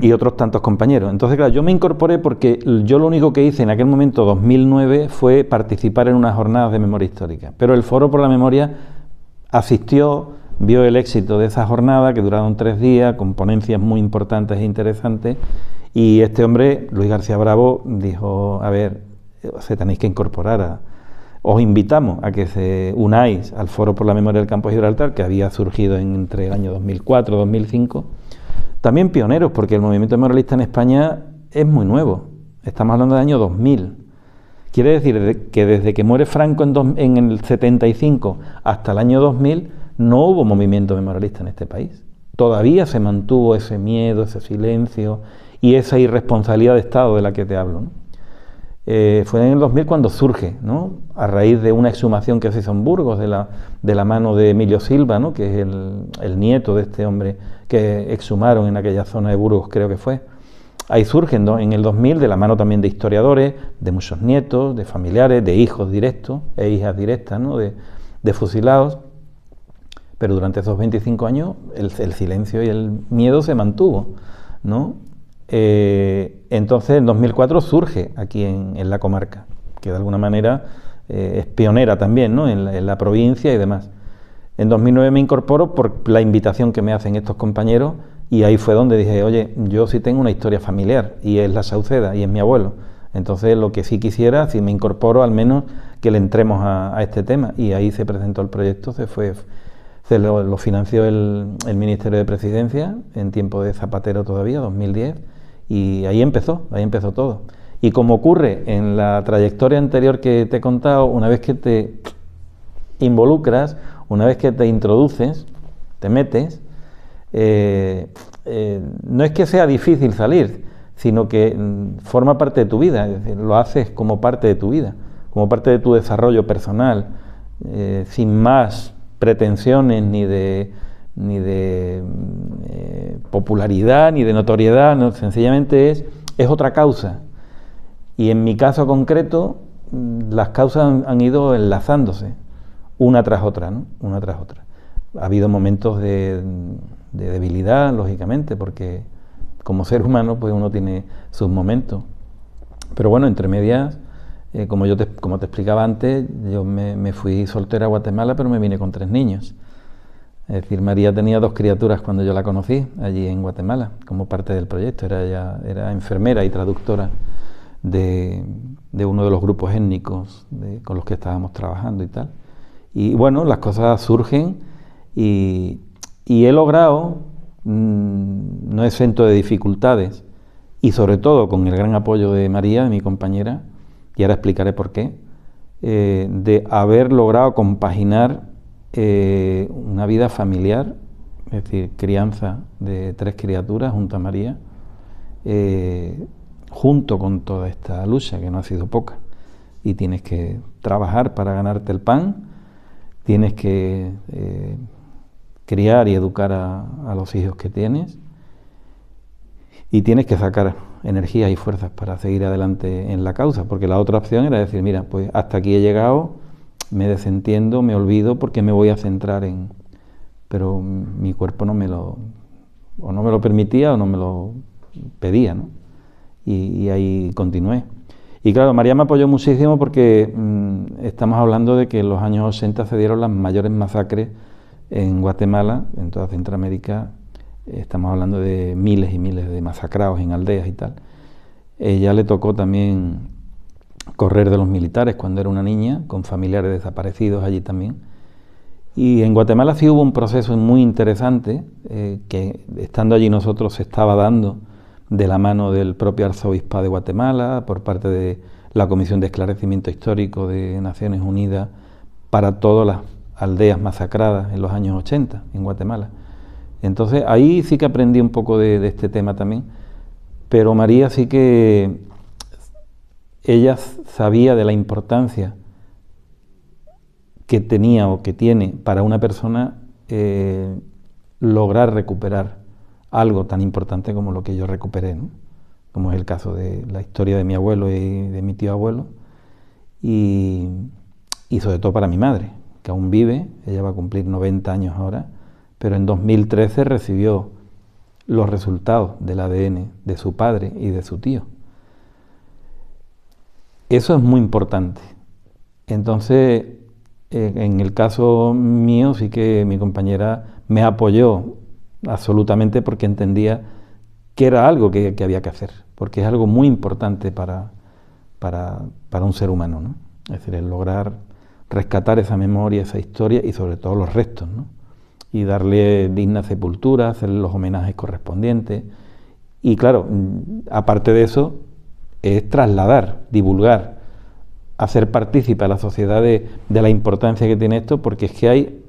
Speaker 2: y otros tantos compañeros. Entonces, claro, yo me incorporé porque yo lo único que hice en aquel momento, 2009, fue participar en unas jornadas de memoria histórica, pero el Foro por la Memoria asistió, vio el éxito de esa jornada, que duraron 3 días, con ponencias muy importantes e interesantes, y este hombre, Luis García Bravo, dijo, a ver, se tenéis que incorporar os invitamos a que se unáis al Foro por la Memoria del Campo de Gibraltar, que había surgido entre el año 2004 y 2005. También pioneros, porque el movimiento memorialista en España es muy nuevo. Estamos hablando del año 2000. Quiere decir que desde que muere Franco en el 75 hasta el año 2000 no hubo movimiento memorialista en este país. Todavía se mantuvo ese miedo, ese silencio y esa irresponsabilidad de Estado de la que te hablo, ¿no? Fue en el 2000 cuando surge, ¿no?, a raíz de una exhumación que se hizo en Burgos de la mano de Emilio Silva, ¿no?, que es el nieto de este hombre que exhumaron en aquella zona de Burgos, creo que fue. Ahí surgen, ¿no?, en el 2000, de la mano también de historiadores, de muchos nietos, de familiares, de hijos directos e hijas directas, ¿no?, de fusilados. Pero durante esos 25 años el silencio y el miedo se mantuvo, ¿no? Entonces en 2004 surge aquí en la comarca, que de alguna manera es pionera también, ¿no?, en la provincia y demás. En 2009 me incorporo por la invitación que me hacen estos compañeros y ahí fue donde dije, oye, yo sí tengo una historia familiar y es la Sauceda y es mi abuelo. Entonces lo que sí quisiera, si me incorporo, al menos que le entremos a este tema. Y ahí se presentó el proyecto, lo financió el Ministerio de Presidencia en tiempo de Zapatero todavía, 2010. Y ahí empezó todo. Y como ocurre en la trayectoria anterior que te he contado, una vez que te involucras, una vez que te introduces, te metes, no es que sea difícil salir, sino que forma parte de tu vida, es decir, lo haces como parte de tu vida, como parte de tu desarrollo personal, sin más pretensiones ni de popularidad ni de notoriedad, ¿no? Sencillamente es otra causa. Y en mi caso concreto, las causas han ido enlazándose una tras otra, ¿no?, una tras otra. Ha habido momentos de debilidad, lógicamente, porque como ser humano pues uno tiene sus momentos. Pero bueno, entre medias, como te explicaba antes, yo me fui soltera a Guatemala, pero me vine con 3 niños. Es decir, María tenía 2 criaturas cuando yo la conocí, allí en Guatemala, como parte del proyecto. Era enfermera y traductora de uno de los grupos étnicos con los que estábamos trabajando y tal. Y bueno, las cosas surgen y he logrado, no exento de dificultades, y sobre todo con el gran apoyo de María, de mi compañera, y ahora explicaré por qué, de haber logrado compaginar una vida familiar, es decir, crianza de 3 criaturas junto a María, junto con toda esta lucha, que no ha sido poca, y tienes que trabajar para ganarte el pan, tienes que criar y educar a los hijos que tienes, y tienes que sacar energías y fuerzas para seguir adelante en la causa, porque la otra opción era decir, mira, pues hasta aquí he llegado, me desentiendo, me olvido porque me voy a centrar en... Pero mi cuerpo no me lo permitía o no me lo pedía, ¿no? Y ahí continué. Y claro, María me apoyó muchísimo porque estamos hablando de que en los años 80 se dieron las mayores masacres en Guatemala, en toda Centroamérica. Estamos hablando de miles y miles de masacrados en aldeas y tal. Ella le tocó también correr de los militares cuando era una niña, con familiares desaparecidos allí también. Y en Guatemala sí hubo un proceso muy interesante, que estando allí nosotros se estaba dando de la mano del propio arzobispado de Guatemala, por parte de la Comisión de Esclarecimiento Histórico de Naciones Unidas, para todas las aldeas masacradas en los años 80 en Guatemala. Entonces ahí sí que aprendí un poco de este tema también, pero María sí que ella sabía de la importancia que tenía o que tiene para una persona lograr recuperar algo tan importante como lo que yo recuperé, ¿no? Como es el caso de la historia de mi abuelo y de mi tío abuelo, y sobre todo para mi madre, que aún vive, ella va a cumplir 90 años ahora, pero en 2013 recibió los resultados del ADN de su padre y de su tío. Eso es muy importante. Entonces, en el caso mío sí que mi compañera me apoyó absolutamente porque entendía que era algo que había que hacer, porque es algo muy importante para un ser humano, ¿no? Es decir, el lograr rescatar esa memoria, esa historia y sobre todo los restos, ¿no? Y darle digna sepultura, hacerle los homenajes correspondientes. Y claro, aparte de eso, es trasladar, divulgar, hacer partícipe a la sociedad de la importancia que tiene esto, porque es que hay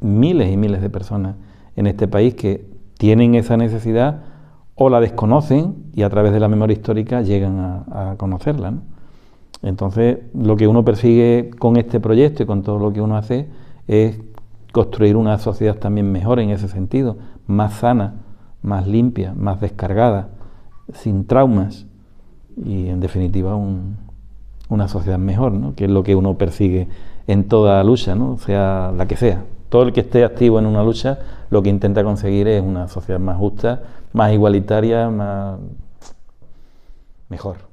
Speaker 2: miles y miles de personas en este país que tienen esa necesidad o la desconocen y a través de la memoria histórica llegan a conocerla, ¿no? Entonces, lo que uno persigue con este proyecto y con todo lo que uno hace es construir una sociedad también mejor en ese sentido, más sana, más limpia, más descargada, sin traumas y en definitiva una sociedad mejor, ¿no? Que es lo que uno persigue en toda lucha, ¿no? Sea la que sea. Todo el que esté activo en una lucha lo que intenta conseguir es una sociedad más justa, más igualitaria, mejor.